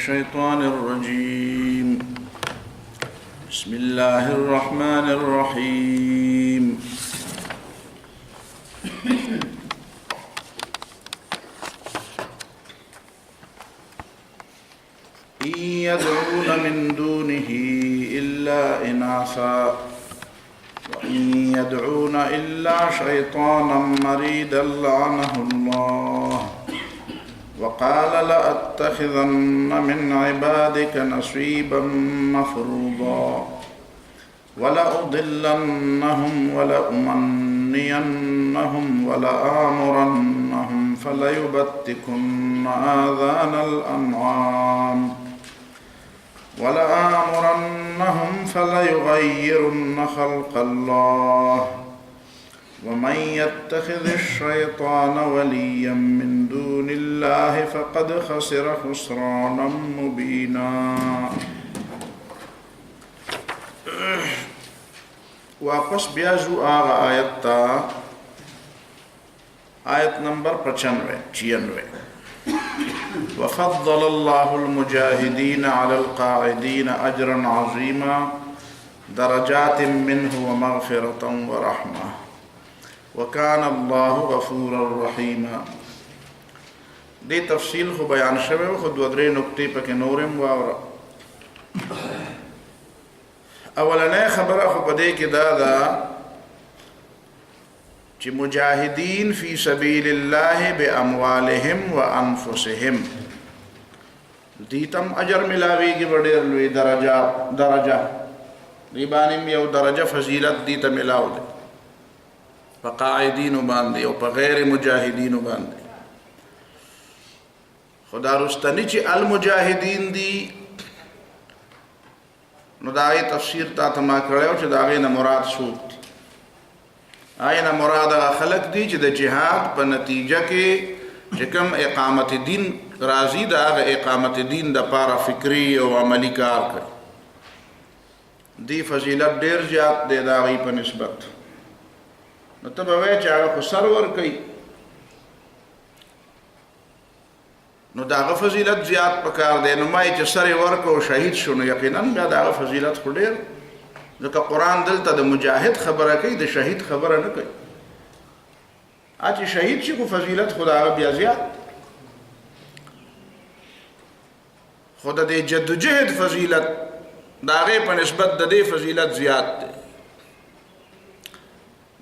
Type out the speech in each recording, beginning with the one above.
الشيطان الرجيم. بسم الله الرحمن الرحيم. إن يدعون من دونه إلا إناثا وإن يدعون إلا شيطانا مريدا لعنه الله وقال لأتخذن من عبادك نصيبا مفروضا ولأضلنهم ولأمنينهم ولآمرنهم فليبتكن آذان الأنعام ولآمرنهم فليغيرن خلق الله ومن يتخذ الشيطان وليا من دون الله فقد خسر خسرانا مبينا. واپس بیازو آغا آیت تا آیت نمبر 95 وفضل الله المجاهدين على القاعدين أجرا عظيما درجات منه ومغفرة ورحمة وكان الله غفورا رحيما. دي تفصیل خو بیان شوه خود ودرې نکتې پکې نورم واوره. اولنې خبره خو په دې کې دا ده چې مجاهدین فی سبیل الله باموالهم وانفسهم دې تم اجر ملاويږي ډېر لوی درجه دی باندې یو درجه فضیلت دې ته ملاو ده په قاعدین باندې او په غیر مجاهدین باندې. خدا رستنی چې المجاهدین دي نو دا ای تفسیر تا ما کړو چې دا غي نه مراد څوک دي. آینه مراد خلق دي چې د جهاد په نتیجه کې چې کوم اقامت دین راضی دا اقامت دین د پاره فکری او عملی کار کوي. دی فضیلت ډیر زیات دی دا غي په نسبت. نو ته به وای چې هغه په سرور کوي نو دا فضیلت زیات پکار دی. نو مای چې سره ورکو شهید شونه یقینا بیا دا فضیلت خو ډیر ځکه قرآن دلته د مجاهد خبره کوي د شهید خبره نه کوي. چې شهید شي کو فضیلت خدا بیا زیات خدا د جدوجہد فضیلت داغه په نسبت د دې فضیلت زیات دی.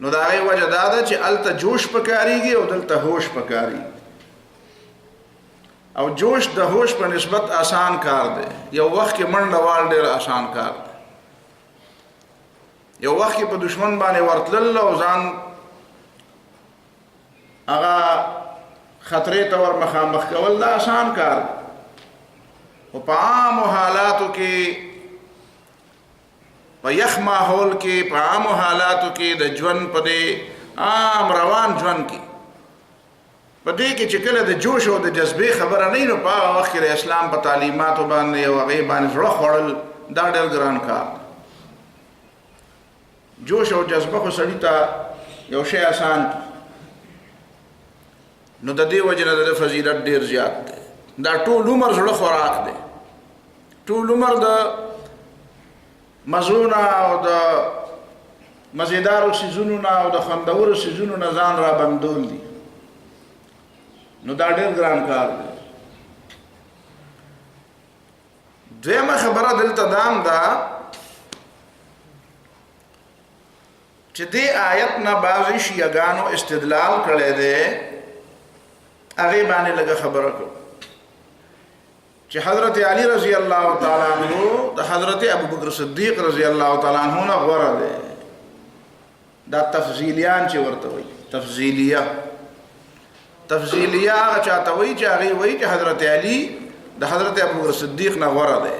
نو داغه وجه دا ده چې الته جوش پکاريږي او دلته هوش پکاري او جوش د هوش په نسبت آسان کار دی. یو وخت کې منډه وال ډېر آسان کار دی. یو وخت کې په دشمن باندې ورتلل او ځان هغه خطرې ته ور مخامخ کول دا آسان کار دی. او په عام حالاتو کې په یخ ماحول کې په عام حالاتو کې د ژوند په دې عام روان ژوند کې په دې کې چې کله د جوش او د جذبې خبره نه نو په هغه وخت کې د اسلام په تعلیماتو باندې او هغه باندې زړه خوړل دا ډېر ګران کار. جوش او جذبه خو سړی ته یو شی آسان نو د دې وجه نه د فضیلت ډېر زیات دی. دا ټول عمر زړه خوراک دی. ټول عمر د مزونه او د مزیدارو سيزونو نه او د خوندورو سيزونو نه ځان را بندول دي. نو دا ډېر ګران کار دی. دویمه خبره دلته دام ده چې دې آیت نه بعضې شیعګانو استدلال کړی دی هغې باندې لږه خبره کوو چې حضرت علی رضی الله تعالی عنہ د حضرت ابوبکر صدیق رضی الله تعالی عنہ نه غوره دی. دا تفضیلیان چې ورته وایي تفضیلیه هغه چاته وایي چې هغې وایي چې حضرت علی د حضرت ابوبکر صدیق نه غوره دی.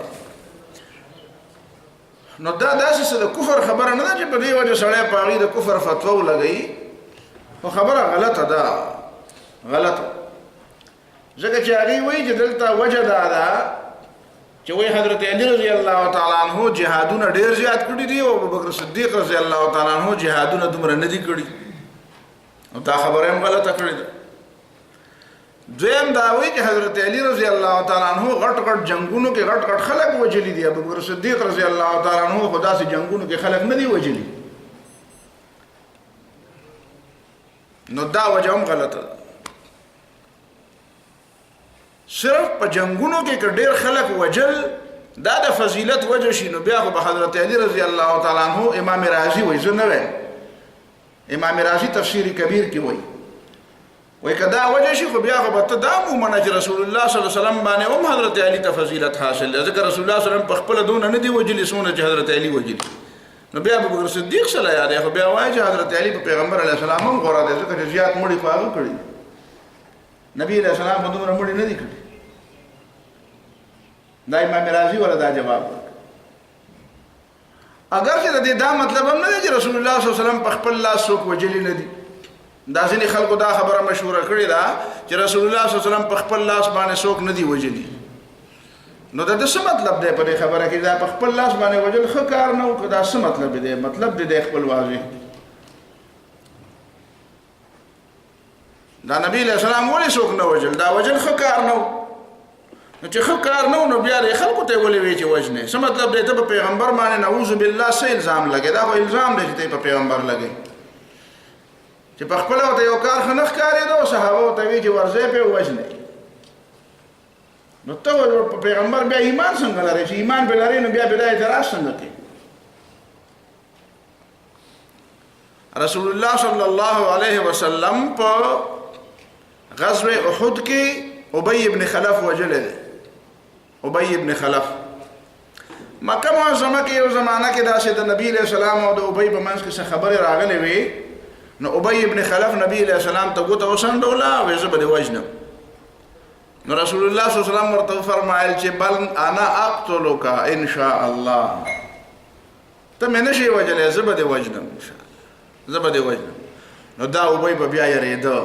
نو دا داسې څه د کفر خبره نه ده چې په دې وجه سړی په هغې د کفر فتوا ولګوي. خو خبره غلطه ده غلطه ځکه چې هغې وایي چې دلته وجه دا ده چې وایي حضرت علی رضی الله تعالی عنہ جهادونه ډېر زیات کړي دي او ابوبکر صدیق رضی الله تعالی عنہ جهادونه دومره نه دي کړي. او دا خبره هم غلطه کړې ده دویم دا وایي چې حضرت علي رضی الله تعالی عنہ غټ غټ جنگونو کې غټ غټ خلک وجلی دي. ابو بکر صدیق رضی الله تعالی عنہ خدا سي جنگونو کې خلک نه دي وجلی. نو دا وجه هم غلطه ده. صرف په جنگونو کې که ډېر خلک وجل دا د فضیلت وجه شي نو بیا خو به حضرت علي رضی الله تعالی عنہ امام رازي وایي، زه نه وایم، امام رازي تفسیر کبیر کې وایي وای کدا وجه شي خو بیا خو به ته دا ومنه چې رسول الله صلی الله علیه وسلم باندې هم حضرت علي ته فضیلت حاصل ده، ځکه رسول الله صلی الله علیه وسلم په خپله دونه نه دي وجلي څومره چې حضرت علي وجلي. نو بیا ابو بکر صدیق سره یاد خو بیا وایي چې حضرت علي په پیغمبر علیه السلام هم غوره دی، ځکه چې زیات مړي خو هغه کړي، نبي علیه السلام خو دومره مړي نه دي کړي. دا امام رازي ولا دا جواب اگر چې د دې دا مطلب هم نه دی چې رسول الله صلی الله علیه وسلم په خپل لاس څوک وجلي نه دي. دا ځینې خلکو دا خبره مشهوره کړې ده چې رسول الله صلی الله علیه وسلم په خپل لاس باندې څوک نه دي وجلي. نو دا څه مطلب دی په دې خبره کې دا په خپل لاس باندې وجل ښه کار نه و؟ دا څه مطلب دی؟ مطلب دی د خپل واضح دا نبی علیہ السلام ولې څوک نه وجل؟ دا وجل ښه کار نه و. نو چې ښه کار نه و نو بیا خلکو ته ولې وایي چې وجنې؟ څه مطلب دی؟ ته په پیغمبر باندې نعوذ بالله څه الزام لګې؟ دا خو الزام دی چې ته په پیغمبر لګې چې په خپل ورته یو کار ښه نه ښکارېده او صحابه ورته وایي چې ورځې پې ووجنئ. نو ته په پیغمبر بیا ایمان څنګه لرې؟ چې ایمان پې لرې نو بیا بې دا اعتراض څنګه کوې؟ رسول الله صلی الله علیه وسلم په غزوه احد کې ابی ابن خلف وجلی دی. ابی ابن خلف مکه معظمه کې یو زمانه کې داسې د نبی علیہ السلام او د ابی په منځ کې څه خبرې راغلې وې. نو ابی ابن خلف نبی علیہ السلام ته ګوته وسنډوله وایي زه به دې وژنم. نو رسول الله صلی الله علیه وسلم ورته فرمایل چې بل انا اقتلک ان شاء الله، ته مې نشې وژلی، زه به دې وژنم، زه به دې وژنم. نو دا ابی به بیا یېرېده،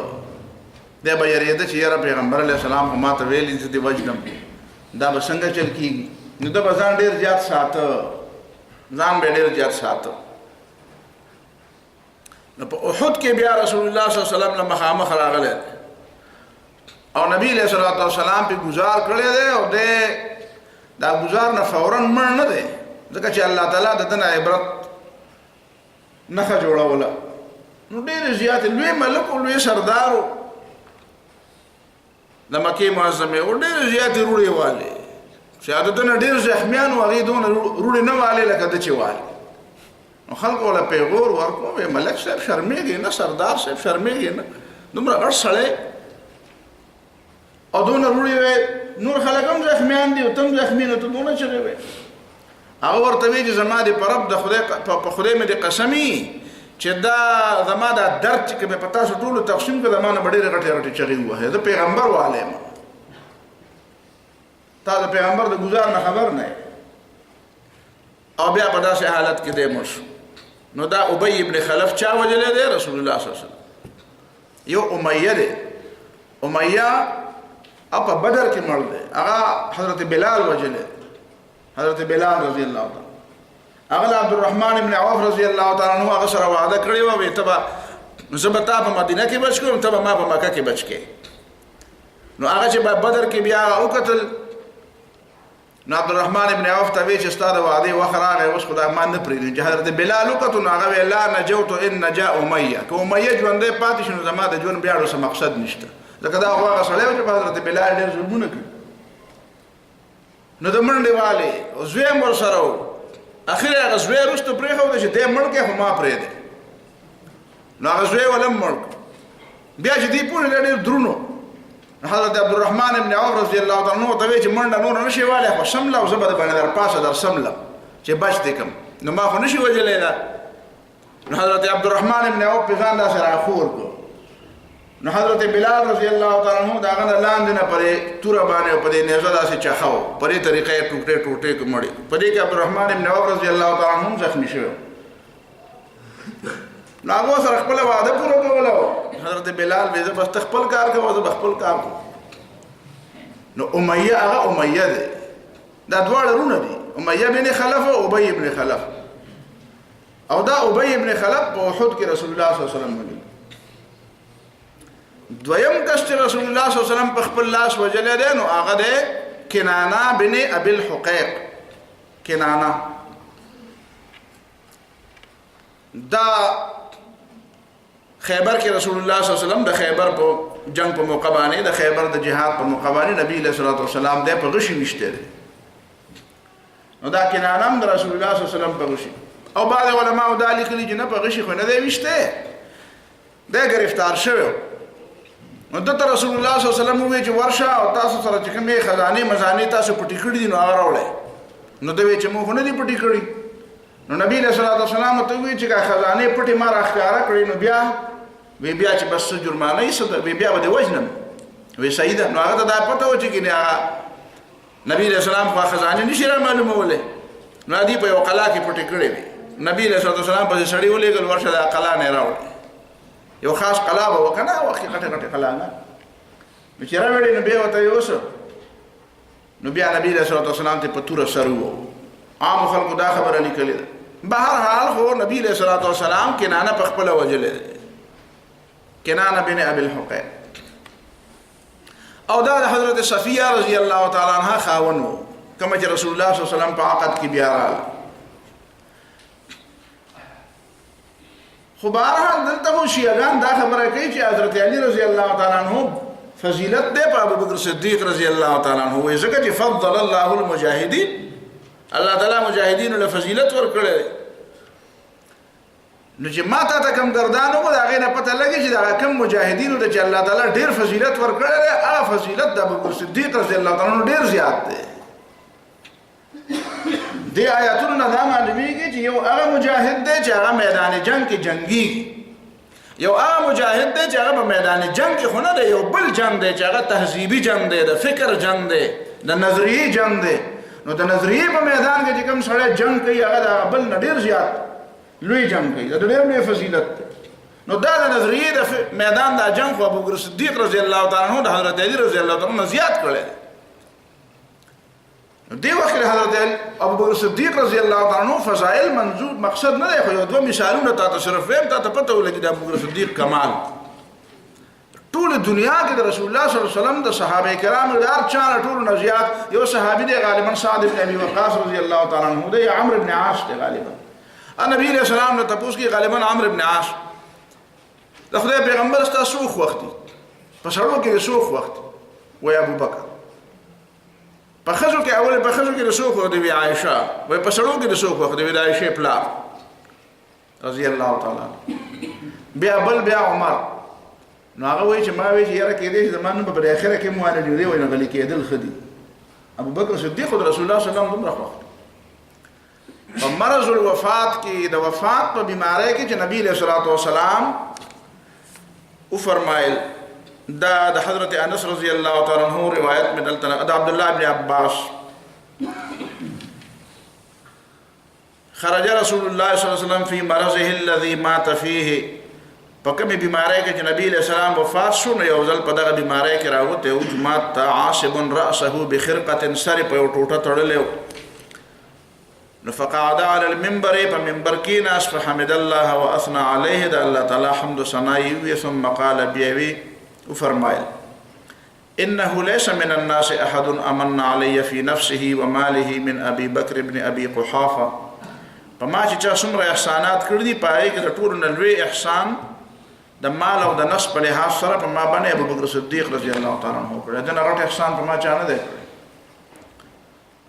دی به یېرېده چې یاره پیغمبر علیه السلام خو ما ته ویلي زه دې وژنم، دا به څنګه چل کېږي؟ نو ده به ځان ډېر زیات ساته، ځان به ډېر زیات ساته. نو په احد کې بیا رسول الله صلی الله علیه وسلم له مخامخ راغلی او نبی علیہ الصلوۃ والسلام په گزار کړی دی او دا گزار نه فوراً مړ نه دی، ځکه چې الله تعالی د ده نه عبرت نښه جوړوله. نو ډېرې زیاتې لوی ملک او لوی سردار و د مکې معظمې او ډېرې زیاتې روړې والې چې د ده نه ډېر زخمیان و، هغې دونه روړې نه والې لکه ده چې والې. نو خلکو له پیغور ورکړو وایي ملک صاحب شرمېږي نه، سردار صاحب شرمېږي نه، دومره غټ سړی او دونه روړې وی، نور خلک هم زخمیان دي او ته هم زخمي نو ته دونه چغې وی. هغه ورته وایي چې زما د په رب په خدای مې د قسمي چې دا زما دا درد چې که مې په تاسو ټولو تقسیم کړه زما نه به ډېرې غټې غټې چغې ووهې، زه پیغمبر والی یم، تا د پیغمبر د ګزار نه خبر نه یې. او بیا په داسې حالت کې دی مړ شو. نو دا ابی ابن خلف چا وجلی دی؟ رسول الله صلی الله علیه وسلم. یو امیه دی، امیه په بدر کې مړ دی، هغه حضرت بلال وجلی، حضرت بلال رضی الله تعالی. هغه عبدالرحمن ابن عوف رضی الله تعالی عنہ هغه سره وعده کړې وه وایي ته به زه به تا په مدینه کې بچ کړم، ته به ما په مکه کې بچ کړې. نو هغه چې بدر کې بیا وکتل نو عبدالرحمن ابن عوف ته وایي چې ستا د وعدې وخت راغی، اوس خو دا ما نه پرېږدي. چې حضرت بلال وکتل نو هغه وایي لا نجوت ان نجا امیه، که امیه ژوندی پاتې شي نو زما د ژوند بیا څه مقصد نشته، ځکه دا خو هغه سړی و چې په حضرت بلال ډېر ظلمونه کړي. نو د منډې والې او زوی هم ورسره و، اخر هغه زوی وروسته پرېښوده چې دی مړ کړې خو ما پرېږدی. نو هغه زوی ول هم مړ کړ. بیا چې دی پورې ډېر درونو حضرت عبدالرحمن ابن عوف رضی الله تعالی عنہ ته وایي چې منډه نوره نه شي والی، خو سمله او زه به باندې در پاسه در سملم چې بچ دې کړم، نو ما خو نه شي وژلی ده. نو حضرت عبدالرحمن ابن عوف پې ځان داسې راخور کړو. نو حضرت بلال رضی الله تعالی عنہ د هغه نه لاندې نه پرې توره باندې او په دې نیزه داسې چاښه و، په دې طریقه یې ټوټې ټوټې کړ مړې. په دې کې عبدالرحمن ابن عوف رضی الله تعالی عنہ هم زخمي شوی. نو هغه سره خپله وعده پوره کوله. حضرت بلال وایي زه بس ته خپل کار کوه، زه به خپل کار کوم. نو امیه هغه امیه دی، دا دواړه رونه دي، امیه بن خلف او ابی ابن خلف. او دا ابی ابن خلف په احد کې رسول الله صلی الله علیه وسلم ولیدل. دویم کس چې رسول الله صلی الله علیه وسلم په خپل لاس وجلی دی نو هغه دی کنانه بن ابي الحقيق. کنانه دا خیبر کې رسول الله صلی الله علیه وسلم د خیبر په جنگ په موقع باندې د خیبر د جهاد په موقع باندې نبی علیہ الصلوۃ والسلام د په غشي وشته دي. نو دا کنانه هم د رسول الله صلی الله علیه وسلم په غشي او بعض علماء دا لیکلي چې نه په غشي خو نه دی وشته دی گرفتار شوی. نو دته رسول الله صلی الله علیه وسلم وی چې ورشه او تاسو سره چې کومې خزانه مزانه تاسو پټی کړی دي نو هغه راوړئ. نو دوی چې موږ نه دي پټی کړی. نو نبی علیہ الصلوۃ والسلام ته وی چې خزانه پټی ما راخاره کړی نو بیا چې بس جرمانه یې څه بیا به وجنم وی سیده. نو هغه ته دا پته و چې کنه نبی علیہ السلام خو خزانه نشي را معلوموله. نو دی په یو قلا کې پټی کړی وی. نبی علیہ الصلوۃ والسلام په سړی ولېګل ورشه د قلا نه راوړ یو خاص قلا به وکنه او حقیقت کټه قلا نه نو چې راوړي نو بیا وته یوسو. نو بیا نبی علیہ الصلوۃ والسلام ته په تور سره وو عام خلکو دا خبره لیکلې ده. بهر حال خو نبی علیہ الصلوۃ والسلام کنانه په خپل وجلې کنانه بن ابي الحقيق او دا د حضرت صفیه رضی الله تعالی عنها خاون وو کما چې رسول الله صلی الله علیه وسلم په عقد کې بیا راغله. خو بهرحال دلته شیعاګان دا خبره کوي چې حضرت علی رضی الله تعالی عنہ فضیلت دی په ابو بکر صدیق رضی الله تعالی عنہ وایي ځکه چې فضل الله المجاهدین الله تعالی مجاهدین له فضیلت ورکړي. نو چې ما ته کوم گردانو کو دا غینه پته لګي چې دا کوم مجاهدینو ته چې الله تعالی ډیر فضیلت ورکړي هغه فضیلت د ابو بکر صدیق رضی الله تعالی عنہ ډیر زیات دی. دی آیاتونو نه دا معلومیږي چې یو هغه مجاهد دی چې هغه میدان جنگ کې جنگي یو هغه مجاهد دی چې هغه په میدان جنگ کې خو نه دی یو بل جنگ دی چې هغه تهذیبي جنگ دی د فکر جنگ دی د نظریه جنگ دی. نو د نظریه په میدان کې چې کوم سړی جنگ کوي هغه د بل نه ډیر زیات لوی جنگ کوي د ډیر لوی فضیلت دی. نو دا د نظریه د میدان د جنگ خو ابو بکر صدیق رضی الله تعالی عنہ د حضرت علی رضی الله تعالی عنہ زیات کړی. دی وخت حضرت ابو بکر صدیق رضی الله تعالی عنہ فضائل منظور مقصد نه دی خو یو دوه مثالونه تاسو صرف ویم تاسو پته ولګی د ابو بکر صدیق کمال ټول دنیا کې د رسول الله صلی الله علیه وسلم د صحابه کرام د هر چا ټول نه زیات یو صحابي دی غالبا سعد بن ابي وقاص رضی الله تعالی عنہ دی عمرو بن عاص دی غالبا نبی علیہ السلام نے تپوس کی غالبا عمرو بن عاص د خدای پیغمبر ستا سوخ وخت په سړو کې سوخ وخت وای ابو بکر په خزو کې اول په خزو کې رسول خو دی عائشہ وای په سړو کې رسول خو دی عائشہ پلا رضی الله تعالی بیا بل بیا عمر. نو هغه وای چې ما وای چې یاره کې دې زمانه په اخره کې مو نه دی وای نه غلي کېدل خدي. ابو بکر صدیق رسول الله صلی الله علیه وسلم دومره وخت په مرض الوفات کې د وفات په بیماری کې چې نبی علیہ الصلوۃ والسلام او فرمایل دا د حضرت انس رضی الله تعالی عنہ روایت میں دلته د عبد الله ابن عباس خرج رسول الله صلی الله علیه وسلم فی مرضه الذي مات فيه پکمه بیماری کې چې نبی علیہ السلام وفات شو نو یو ځل په دغه بیماری کې راوته او جماعت عاصب راسه بخرقه سر په ټوټه تړلې نو فقعد على المنبر په منبر کې ناس فحمد الله واثنى عليه د الله تعالی حمد و ثنا یې ثم قال بیوی وفرمایل انه ليس من الناس احد امن علي في نفسه وماله من ابي بكر بن ابي قحافه فما چې چا څومره احسانات کړی دي پای کې د ټول نلوي احسان د مال او د نفس په لحاظ سره په ما باندې ابو بکر صدیق رضی الله تعالی عنہ کړی دا نه احسان په ما چا نه دی.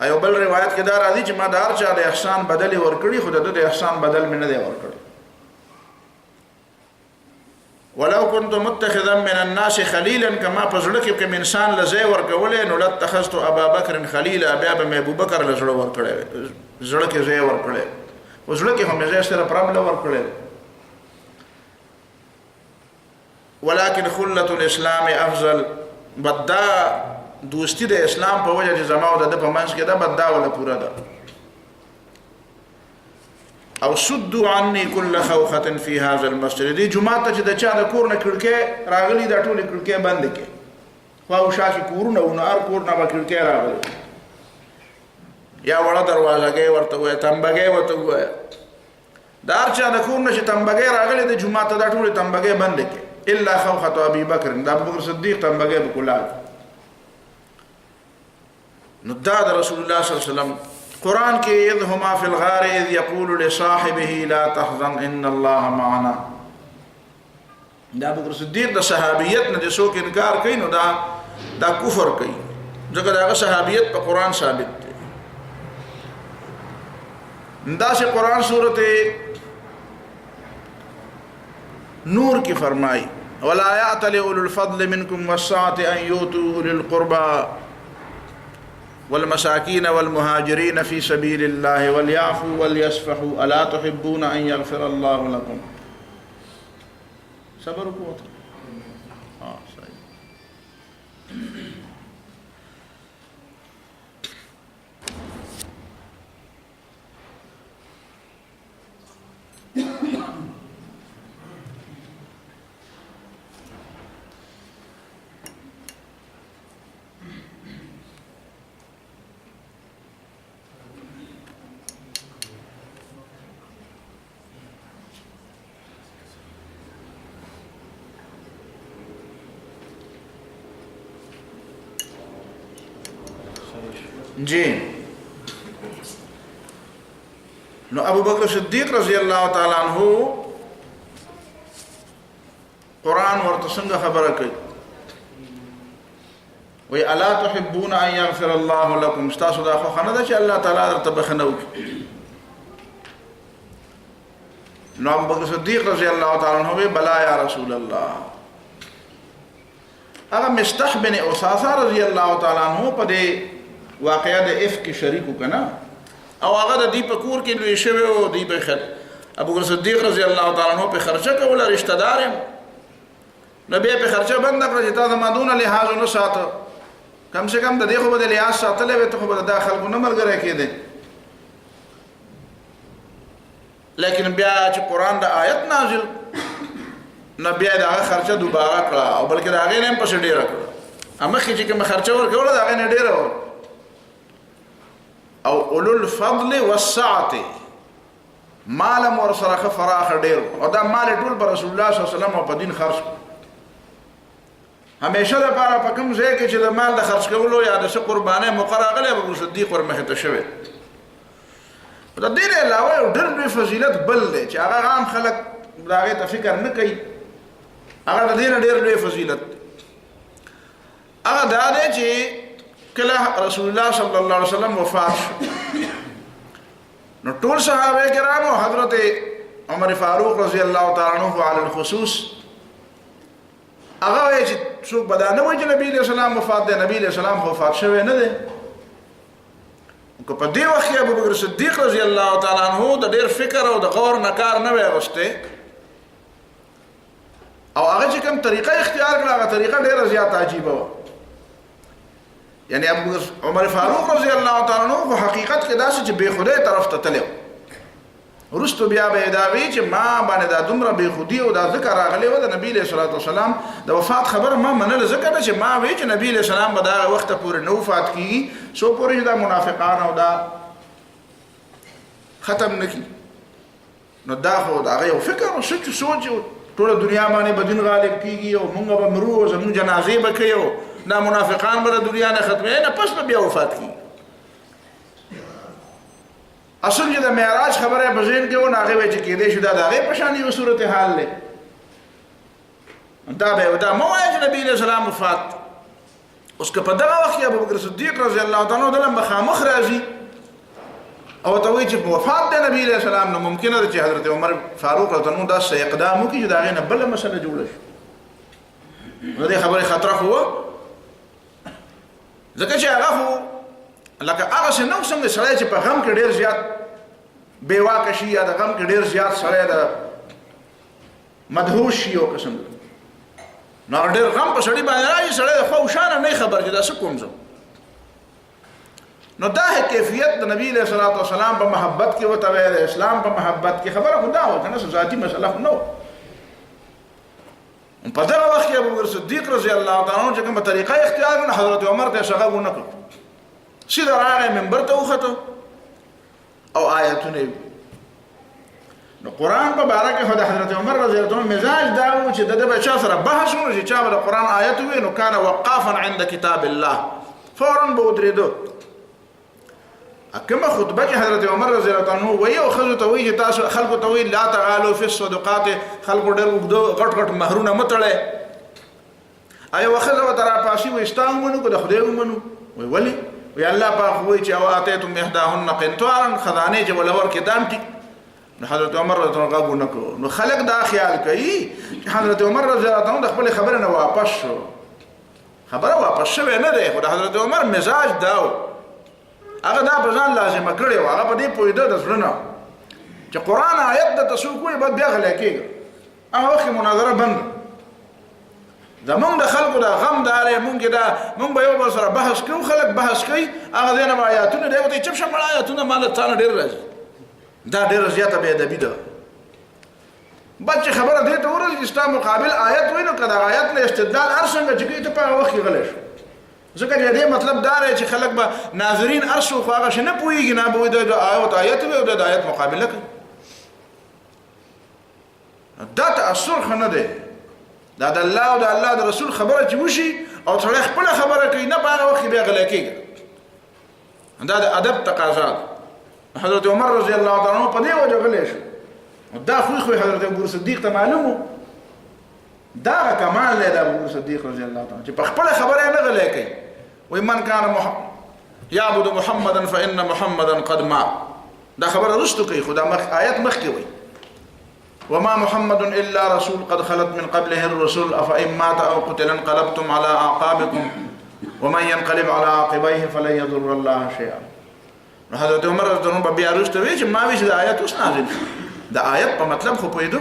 ایو بل روایت کې دا راځي چې ما د هر چا د احسان بدل ورکړي خو د احسان بدل مې نه دی ورکړي. ولو كنت متخذا من الناس خليلا كما فزړه کې کوم انسان لزې ورکولې نو لاتخذت ابا بکر خليلا بیا به ابو بکر لزړه ورکړي زړه کې زې ورکړي وزړه کې هم زې سره پرابل ورکړي. ولكن خلة الاسلام افضل بدا دوستی د اسلام په وجه چې زماو د په منځ کې دا بدا ولا پورا ده. او سدوا عني كل خوخه في هذا المسجد دي جمعه ته د چا د کور نه کړکې راغلي دا ټول کړکې بند کې خو شاکي کورونه او نار کور نه به کړکې راغلي یا وړه دروازه ورته وای تمبګې ورته وای دا چا د کور نه چې تمبګې راغلي د جمعه ته دا ټول تمبګې بند کې الا خوخه ابي بکر دا ابو بکر صدیق ته بغیر کولال نو دا رسول الله صلی الله علیه وسلم قرآن کې اذ هما فی الغار اذ یقول لصاحبه لا تحزن ان الله معنا دا ابو بکر صدیق د صحابیت نه څوک انکار کوي نو دا کفر کوي ځکه دا صحابیت په قرآن ثابت دی دا سے قرآن صورت نور کی فرمائی ولا يأتل أولو الفضل منكم والسعة أن يؤتوا أولي القربى والمساكين والمهاجرين في سبيل الله وليعفوا وليصفحوا ألا تحبون أن يغفر الله لكم صبر قوت صحيح جی نو ابو بکر صدیق رضی اللہ تعالی عنہ قرآن ورته څنګه خبره کوي وی الا تحبون ان يغفر الله لكم استاسو دا خو خنه ده چې الله تعالی درته بخنه وکړي نو ابو بکر صدیق رضی اللہ تعالی عنہ وی بلا یا رسول الله هغه مستح بن اساسه رضی اللہ تعالی عنہ په دې واقعہ د افک شریکو کنا او هغه د دې په کور کې لوي شوی او دې په خیر ابو بکر صدیق رضی الله تعالی عنہ په خرچه کوله رشتہ دار نبی په خرچه بند کړ چې تاسو مادون لحاظ نو ساتو کم سے کم د دې خو به لحاظ ساتلې وي ته خو به داخل کو نه مرګره کېده لیکن بیا چې قران د آیت نازل نبی دا خرچه دوباره کړه او بلکې دا غي نه په ډیر کړه اما چې کوم خرچه ورکول دا غي نه ډیر او اولو الفضل والسعه مال مور سره فراخ ډیر او دا مال ټول پر رسول الله صلی الله علیه وسلم په دین خرج همیشه د پاره په کوم ځای کې چې د مال د خرج کولو یا د قربانه مقرغله ابو صدیق ورمخه ته شوی د دې علاوه ډېر لوی فضیلت بل دی چې هغه عام خلک داغه ته فکر نه کوي هغه د دې ډېر لوی فضیلت هغه دا دی چې کله رسول الله صلی الله علیه وسلم وفات شو نو ټول صحابه کرامو حضرت عمر فاروق رضی الله تعالی عنہ علی الخصوص هغه وایي چې څوک بدانه وایي چې نبی علیہ السلام وفات دی نبی علیہ السلام وفات شوی نه دی که په دې وخت کې ابو بکر صدیق رضی الله تعالی عنہ د ډېر فکر او د غور نه کار نه وغوښته او هغه چې کوم طریقه اختیار کړه هغه طریقه ډېره زیاته عجیبه وه یعنی عمر فاروق رضی الله تعالی عنہ په حقیقت کې داسې چې بے خدای طرف ته تلو ورستو بیا به دا وی چې ما باندې دا دومره بے خودی او دا ذکر راغلی و د نبی له صلوات والسلام د وفات خبر ما منل ذکر چې ما وی چې نبی له سلام به دا وخت پورې نو وفات کیږي سو پورې دا منافقان او دا ختم نکی نو دا خو دا یو فکر او سوچ ټول دنیا باندې بدین غالب کیږي او موږ به مرو زمون جنازې به کوي دا منافقان به دنیا نه ختمه نه پس بیا وفات کیږي اصل چې د معراج خبره بزین کې و ناغه وچ کې دې شو دا دغه پشانی و صورت حال له دا به دا مو چې نبی له سلام وفات اوس که په دغه وخت ابو بکر صدیق رضی الله تعالی عنہ دلم بخامخ راځي او ته وی چې وفات د نبی له سلام نو ممکنه ده چې حضرت عمر فاروق رضی الله عنه دا سې اقدام وکړي چې دا غي نه بل مسله جوړه شي نو دې خبره خطر خو ځکه چې هغه لکه هغه څنګه سړی چې په غم کې ډیر زیات بیواکه شي یا د غم کې ډیر زیات سړی د مدهوش شي او قسم نو ډیر غم په سړی باندې راځي سړی خو شانه نه خبر چې دا څه کوم ځو نو دا کیفیت د نبی له صلوات و سلام په محبت کې وته ویل اسلام په محبت کې خبره خدا و کنه ذاتی مسله نو په دغه وخت کې ابو بکر صدیق رضی الله تعالی عنہ چې کومه طریقه اختیار کړه حضرت عمر ته څنګه ونکړ سیده راغی منبر ته وخته او آیتونه نو قرآن په باره کې خو د حضرت عمر رضی الله عنه مزاج دا و چې د به چا سره بحث وشي چې چا به د قرآن آیت ووایي نو کان وقافا عند کتاب الله فورا به ودرېدو. کومه خطبه چې حضرت عمر رضی الله عنه وایي او ښځو ته وایي چې تاسو خلکو ته وایي لا تغالوا فی الصدقات، خلکو ډېر اوږده غټ غټ مهرونه مه تړئ. یوه ښځه ورته راپاسي وایي ستا ومنو که د خدای ومنو؟ وایي ولې؟ وایي الله پاک وایي چې او آتیتم احداهن قنطارا، خزانې چې ول ورکړې دام ټیک. نو حضرت عمر رضی الله عنه غږ ونه کړو. نو خلک دا خیال کوي چې حضرت عمر رضی الله عنه د خپلې خبرې نه واپس شو. خبره واپس شوې نه دی، خو د حضرت عمر مزاج دا و، هغه دا په ځان لازمه کړې وه، هغه په دې پوهېده د زړه نه چې قرآن آیت درته څوک وایي باید بیا غلی کېږه. هغه وخت کې مناظره بنده. زمونږ د خلکو دا غم دا دی، مونږ به یو بل سره بحث کوو، خلک بحث کوي، هغه ځای نه به آیاتونه دی ورته چپ شه مړه آیاتونه ما له تا نه ډېر راځي. دا ډېره زیاته بې ادبي ده. بد چې خبره دې ته ورسي چې ستا مقابل آیت وایي نو که د آیت نه استدلال هر څنګه چې کوي ته په هغه وخت کې غلی شو. ځکه چې دې مطلب دا دی چې خلک به ناظرین هر څوک خو هغه شی نه پوهېږي، نه به وایي د آیت وایي او د آیت مقابله کوي. دا تأثر ښه نه دی. دا د الله او د الله د رسول خبره چې وشي او سړی خپله خبره کوي نه په هغه وخت کې بیا غلی کېږي. دا د ادب تقاضا ده. حضرت عمر رضی الله تعالی عنہ په دې وجه غلی شو. دا خوی حضرت ابو صدیق ته معلوم و. دا کمال دی د ابو صدیق رضی الله تعالی چې په خپله خبره نه غلی کوي. وایي من کان یعبد محمدا فإن محمدا قد مات. دا خبره رستو کوي، خو دا آیت مخکې وایي وما محمد إلا رسول قد خلت من قبله الرسل أفإن مات أو قتل انقلبتم على أعقابكم ومن ينقلب على عقبيه فلن يضر الله شيئا. حضرت عمر رضی الله عنه بیا وروسته وایي چې ما وایي چې د آیت اوس نازل شو. د آیت په مطلب خو پوهېدو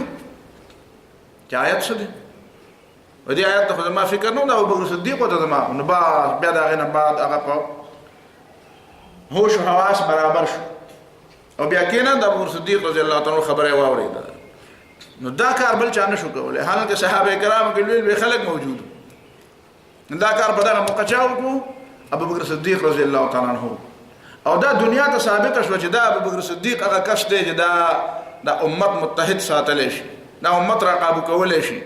چې آیت څه دی. و دې آیت ته خو زما فکر نه و، د ابوبکر صدیق ته زما نو بس بیا د هغې نه بعد هغه په هوش و حواس برابر شو او بیا کېنه د ابوبکر صدیق رضی الله عنه خبره یې واورېده. نو دا کار بل چا نه شو کولی، حالانکه صحابه کرامو کې لوی لوی خلک موجود وو. دا کار په دغه موقع چا وکړو؟ ابوبکر صدیق رضی الله تعالی عنه. او دا دنیا ته ثابته شوه چې دا ابوبکر صدیق هغه کس دی چې دا امت متحد ساتلی شي، دا امت را قابو کولی شي.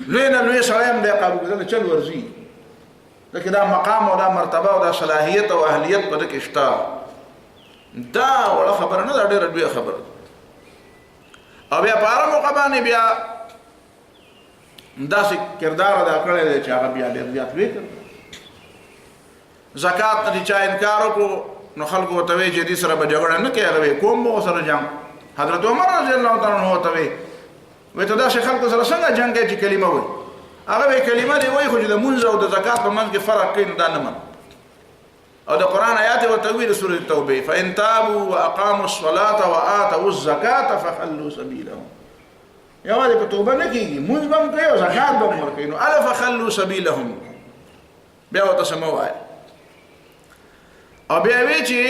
لوی نه لوی سړی هم دی قابو کېدلی چل ورځي، ځکه دا مقام او دا مرتبه او دا صلاحیت او اهلیت په ده کې شته. دا وړه خبره نه ده، ډېره لویه خبره. او بیا په هره موقع باندې بیا داسې کردار ادا کړی دی چې هغه بیا ډېر زیات لوی کړ. زکات نه چې چا انکار وکړو نو خلکو ورته وایي چې دې سره به جګړه نه کوي، هغه وایي کوم به ورسره جنګ. حضرت عمر رضی الله تعالی عنه ورته وایي ته داسې خلکو سره څنګه جنګ کوې چې کلمه وایي؟ هغه وایي کلمه دې وایي خو چې د مونځ او د زکات په منځ کې فرق کوي نو دا نه منم. او د قرآن آیات ورته وایي د سورة توبه فإن تابوا وأقاموا الصلاة وآتوا الزکاة فخلوا سبیلهم. یوازې په توبه نه کېږي، مونځ به هم کوي او زکات به هم ورکوي، نو اله فخلوا سبیلهم بیا ورته څه مه وایه. او بیا وی چې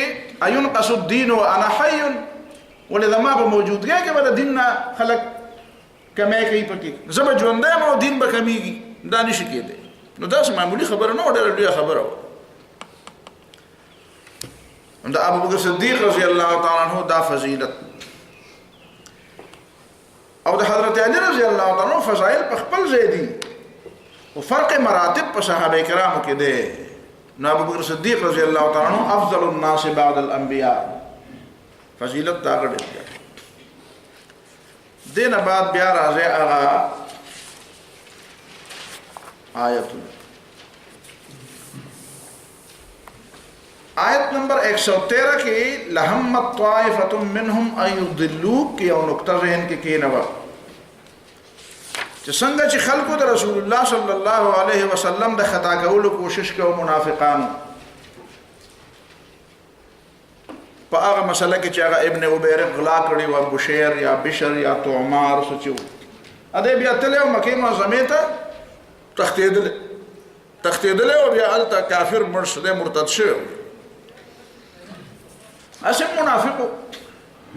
اينقص الدين وانا حي، ولې زما په موجودګۍ کې به د دین نه خلک کمی کوي پکې، زه به ژوندی یم او دین به کمیږي. دا نشي کېدی. نو داسې معمولي خبره نه وه، ډېره لویه خبره وه. د ابوبکر صدیق رضی الله تعالی عنه دا فضیلت او د حضرت علی رضی الله تعالی عنه فضایل په خپل ځای دي او فرق مراتب په صحابه کرامو کې دی. نو ابوبکر صدیق رضی الله تعالی عنہ افضل الناس بعد الانبیاء، فضیلت دا غړي دینه بعد بیا راځي هغه آیت نمبر 113 کې لهمت طائفة منهم ان يضلوك کې یو نقطه ذهن کې کېنوه چې څنګه چې خلکو د رسول الله صلی الله علیه وسلم د خطا کولو کوشش کوي منافقانو په هغه مسله کې چې هغه ابن عبیرق غلا کړی و، بشیر یا بشر یا طعمار سچو ا دې بیا تل یو مکه معظمه ته تختیدل او بیا الته کافر مرشد مرتد شو، اسه منافق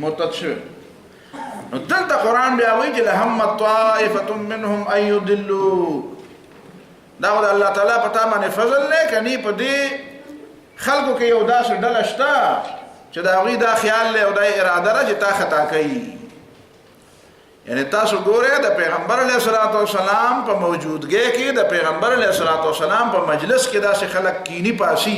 مرتد شو. نو دلته قرآن بیا وایي چې لهمت طائفة منهم ان يضلوك. دا د الله تعالی په تا باندې فضل دی کني په دې خلکو کې یو داسې ډله شته چې د هغوی دا خیال دی او دا اراده ده چې تا خطا کوي. یعنی تاسو ګوره د پیغمبر علیه الصلاۃ والسلام په موجودګۍ کې د پیغمبر علیه الصلاۃ والسلام په مجلس کې داسې خلک کینی پاسي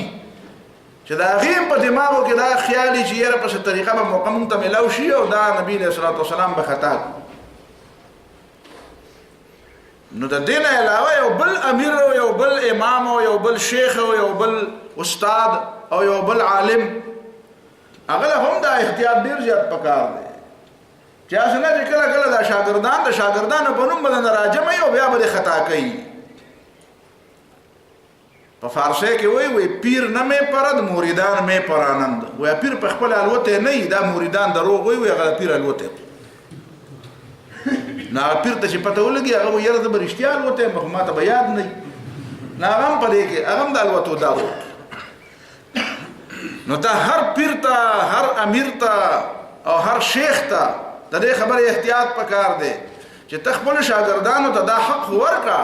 چې دا غیم په دماغو کې دا خیالي چې یره په څه طریقه به مقام ته ملاو شي او دا نبی علیه الصلاۃ والسلام به خطا نو د دین علاوه یو بل امیر او یو بل امام او یو بل شیخ او یو بل استاد او یو بل عالم هغه هم دا احتیاط ډیر زیات پکار دی چې اسنه چې کله کله دا شاګردان په نوم باندې راجمه او بیا به خطا کوي په فارسی کې وای پیر نه مې پرد مریدان مې پرانند وای پیر په خپل الوته نه دا مریدان دروغ وای هغه پیر الوته نه پیر ته چې پته ولګي هغه یره د برشتیا الوته مخ ماته به یاد نه نه هم پدې کې هغه د الوته دارو نو دا هر پیر ته هر امیر ته او هر شیخ ته د دې خبره احتیاط پکار دی چې تخپل شاګردانو ته دا حق ورکا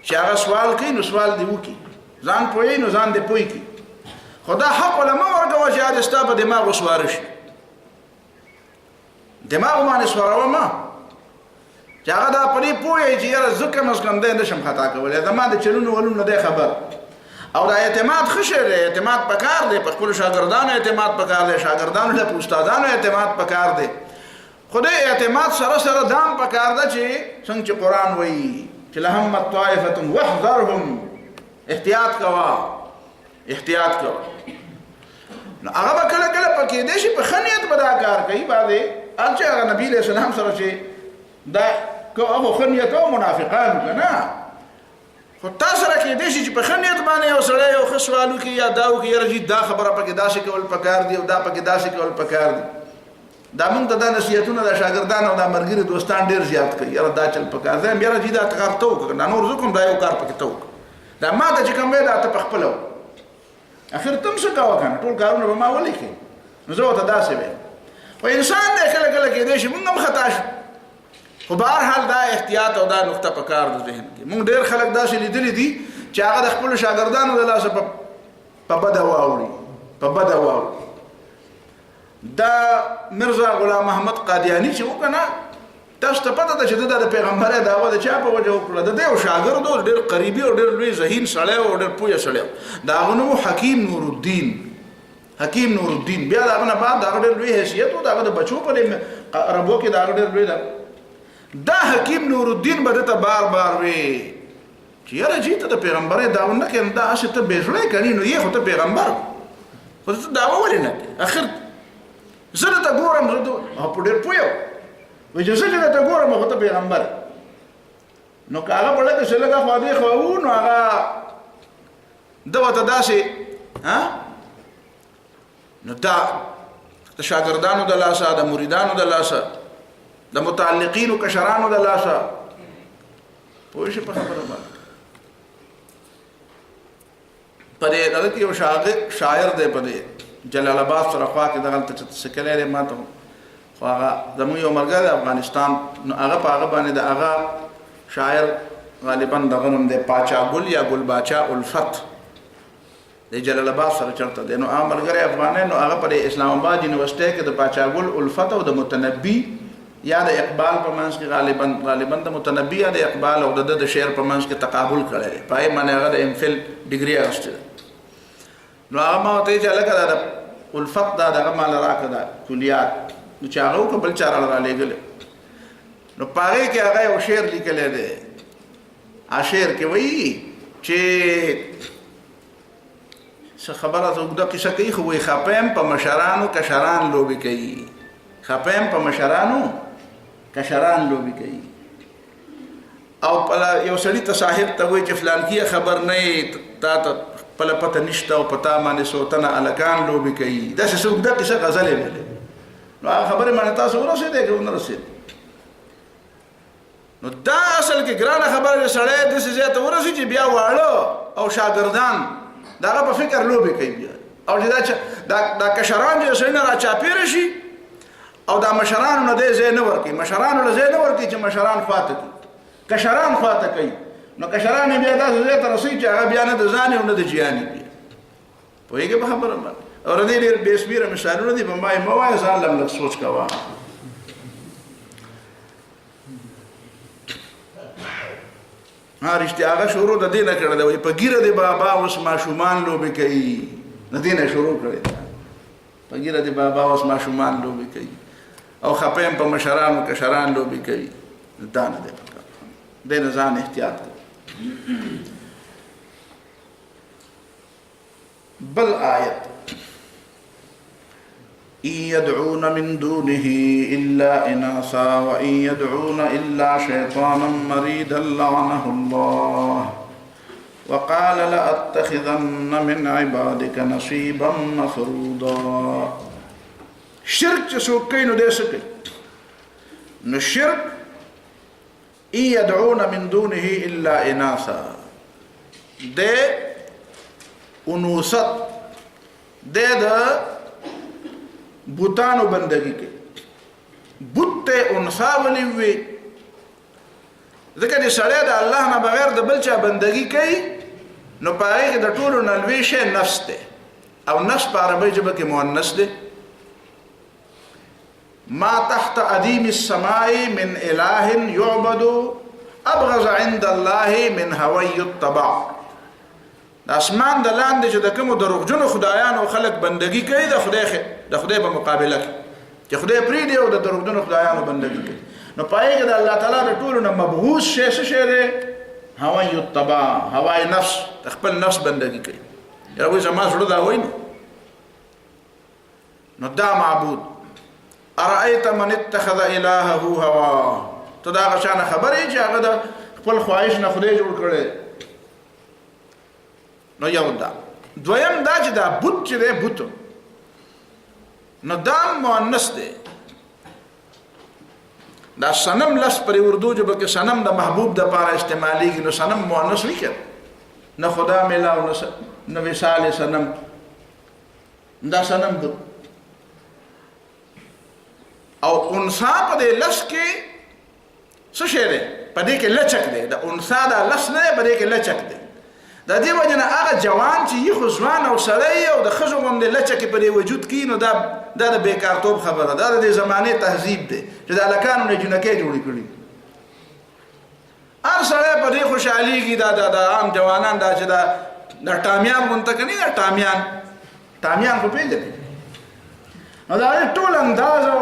چې هغه سوال کوي نو سوال دی وکي ځان پوي نو ځان دی پوي کی خدا حق علماء ورکو چې هغه ستاسو دماغ وسوار شي دماغ باندې سوارو ما چې هغه دا پرې پوي چې یاره زکه مسکم دی نشم خطا کولای دا ما د چلونو ولونو دی خبر او دا اعتماد خشه دی اعتماد پکار دی په خپل شاګردانو اعتماد پکار دی شاګردانو له استادانو اعتماد پکار دی خدای اعتماد سره دام پکار ده چې څنګه چې قران وایي چې لهم طائفه واحذرهم احتیاط کوا نو هغه کله کله پکې دې شي په خنیت بدا کار کوي باندې چې نبی له سلام سره چې دا کومه خنیت او منافقان کنه خو تاسو را کې دې شي چې په خنیت باندې او سره یو خسوالو کې یا داو کې یره دا خبره پکې داسې کول پکار دی او دا پکې داسې کول پکار دی دا موږ ته د نصیحتونو د شاګردانو او د مرګري دوستان ډیر زیات کوي یاره دا چل پکار دی بیا راځي دا کار ته وکړه نور زکم دا یو کار پکې ته وکړه دا ما ته چې کوم دا ته پخپلو اخر تم څه کاوه کنه ټول کارونه به ما ولیکي نو زه ته داسې وې او انسان دې کله کله کې دې شي موږ هم خطا شو خو بهر حال دا احتیاط او دا نقطه پکار د ذهن کې موږ ډیر خلک داسې لیدلې دي چې هغه د خپل شاګردانو د لاسه په بده واوري دا مرزا غلام محمد قادیانی چې وکنه تاسو ته پته ده چې د پیغمبر دعوه د چا په وجه وکړه د یو شاګرد ډېر قریبي او ډېر لوی ذهین سړی او ډېر پوهه سړی دا غنو حکیم نور الدین بیا دا غنه بعد دا ډېر لوی حیثیت او دا د بچو په ربو کې دا ډېر لوی دا حکیم نور الدین به ته بار وی چې یاره جیته د پیغمبر دعوه نه کړي دا اصل ته بیرړې کړي نو یې خو ته پیغمبر خو ته دعوه ولې نه اخر زه ته ګورم زه په ډېر پوهه وای چې څنګه ته ګورم هغه ته پیغمبر نو کاغه په لکه څنګه خو دې خو نو هغه دغه ته داسې نو دا د شاګردانو د لاسه د مریدانو د لاسه د متعلقین او کشرانو د لاسه پوه شي په خبره باندې پدې دغه کې یو شاعر دی پدې جلال آباد سره خوا کې دغه ته سکلې ماته خو هغه زموږ یو ملګری د افغانستان نو هغه په هغه باندې د هغه شاعر غالبا دغه نوم دی پاچا ګل یا ګل باچا الفت د جلال آباد سره چرته دی نو هغه ملګری افغانان نو هغه په اسلام آباد یونیورسيټي کې د پاچا ګل الفت او د متنبي یا د اقبال په منځ کې غالبا د متنبي یا د اقبال او د شعر په منځ کې تقابل کړی پای باندې هغه د ام فل ډیګري اخیسته نو هغه ما ته چې لکه د الفت دا دغه مال راکړه کلیات نو چې هغه بل چاره را لېږل نو پاره کې هغه یو شعر لیکلی دی شعر کې وایي چې څه خبره ته اوږده کیسه کوي خو وایي خپم په مشرانو کشران لوبې کوي خپم په مشرانو کشران لوبې کوي او یو سړي ته صاحب ته وایي چې فلان کیه خبر نه تا ته خپله پته نشته او په تا باندې سوتنه هلکان لوبې کوي داسې څه اوږده کیسه غزلې ویلې نو هغه خبرې باندې تاسو ورسېدی که ونه رسېد نو دا اصل کې ګرانه خبره سړی داسې ځای ته ورسېد چې بیا واړه او شاګردان د هغه په فکر لوبې کوي بیا او چې دا کشران چې سړي نه راچاپېره شي او دا مشرانو نه دی ځای نه ورکوي مشرانو له ځای نه ورکوي چې مشران خواته کوي کشران خواته کوي نو کشران بیا داسې ځای ته رسوي چې هغه بیا نه د ځانې او نه د جیانې بیا پوهېږې په خبره باندې او ردی ډېر بېسمیره مثالونه دي په ما یې مه وایه ځان لم لږ سوچ کوه ها رښتیا هغه شروع د دې نه کړی دی، وایي په ګیره د بابا اوس ماشومان لوبې کوي، د دې نه شروع کړی دی، په ګیره د بابا اوس ماشومان لوبې کوي او خپه یم په مشرانو کشران لوبې کوي. دا نه دی پکار، دې نه ځان احتیاط کوي. بل آیت إن يدعون من دونه إلا إناثا وإن يدعون إلا شيطانا مريدا لعنه الله وقال لأتخذن من عبادك نصيبا مفروضا. شرک چې څوک کوي نو دی څه کوي؟ نو شرک إن يدعون من دونه إلا إناثا دی انوست دی د بوتانو بندگی کوي. بوت ته انثا ولي وي ځکه چې سړی د الله نه بغیر د بل چا بندگی کوي نو په هغې کې د ټولو نه لوی شی نفس دی او نفس په عربۍ ژبه کې مؤنث دی. ما تحت ادیم السماء من اله يعبد ابغض عند الله من هوي الطبع. د اسمان د لاندې چې د کومو دروغجنو خدایانو خلک بندگی کوي د خدای په مقابله کې چې خدای پرېږدي او د دروغجنو خدایانو بندگی کوي نو په هغې کې د الله تعالی د ټولو نه مبعوث شی څه شی دی؟ هوای الطبع، هوای نفس، د خپل نفس بندگی کوي. یاره وایي زما زړه دا وایي نو دا معبود. ارأیت من اتخذ الهه هوا، ته دا هغه چا نه خبر یې چې هغه د خپل خواهش نه خدای جوړ کړی. نو یو دا. دویم دا چې دا بوت چې دی بوت نو دا مؤنث دی. دا صنم لس پر اردو ژبه کې صنم د محبوب د پاره استعمالیږي نو صنم مؤنث نه کړي نه خدا میلاو نه وصال صنم، دا صنم بوت. او انثا په دې لس کې څه شی دی؟ په دې کې لچک دی. د انثا دا لس نه دی، په دې کې لچک دی. د دې وجه نه هغه جوان چې یې خو ځوان او سړی او د ښځو غوندې لچکې په دې وجود کې نو دا د بېکارتوب خبره ده. د دې زمانې تهذیب دی چې د هلکانو نه جنکۍ جوړې کړي. هر سړی په دې خوشحالېږي. د عام جوانان دا چې د ټامیان غونته کوي، دا ټامیان خو پېژني نو د هغې ټول انداز او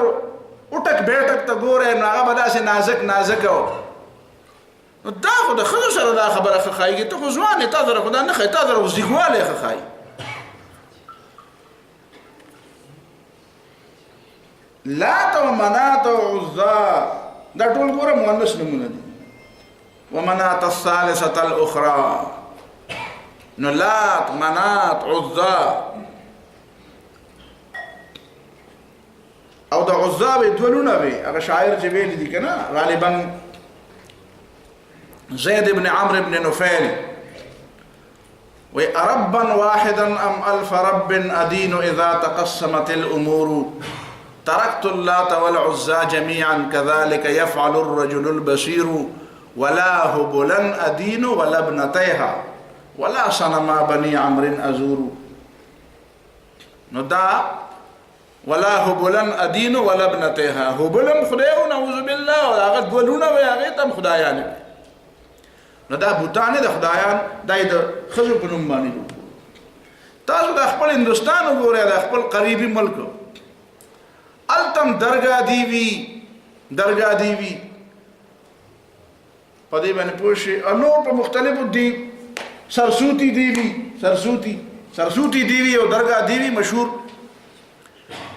اټک بیټک ته ګورئ نو هغه به داسې نازک نازک او نو دا خو د ښځو سره دا خبره ښه ښایي. ته خو ځوان یې، تا سره خو دا نه ښایي، تا سره خو زیږوالی ښه ښایي. لات و منات و عزا دا ټول ګوره مؤنث نومونه دي. ومنات الثالثة الأخرى نو لات منات عزا او د عزا به دوه لونه وي. هغه شاعر چې ویلي دي که نه غالبا زيد بن عمرو بن نفيل وأربا واحدا أم ألف رب أدين إذا تقسمت الأمور تركت اللات والعزى جميعا كذلك يفعل الرجل البصير ولا هبلا أدين ولا ابنتيها ولا صنما بني عمرو أزور. ندا ولا هبلا أدين ولا ابنتيها. هبلا خدایو نعوذ بالله هغه ګلونه وي هغې ته هم خدایان وي. نو دا بوتانې د خدایان دا یې د ښځو په نوم باندې جوړ کړو. تاسو د خپل هندوستان وګورئ، د خپل قریبي ملک هلته هم درګاه دیوي په دې باندې پوه شئ. نور په مختلفو دي سرسوتی دیوي او درګاه دیوي مشهور.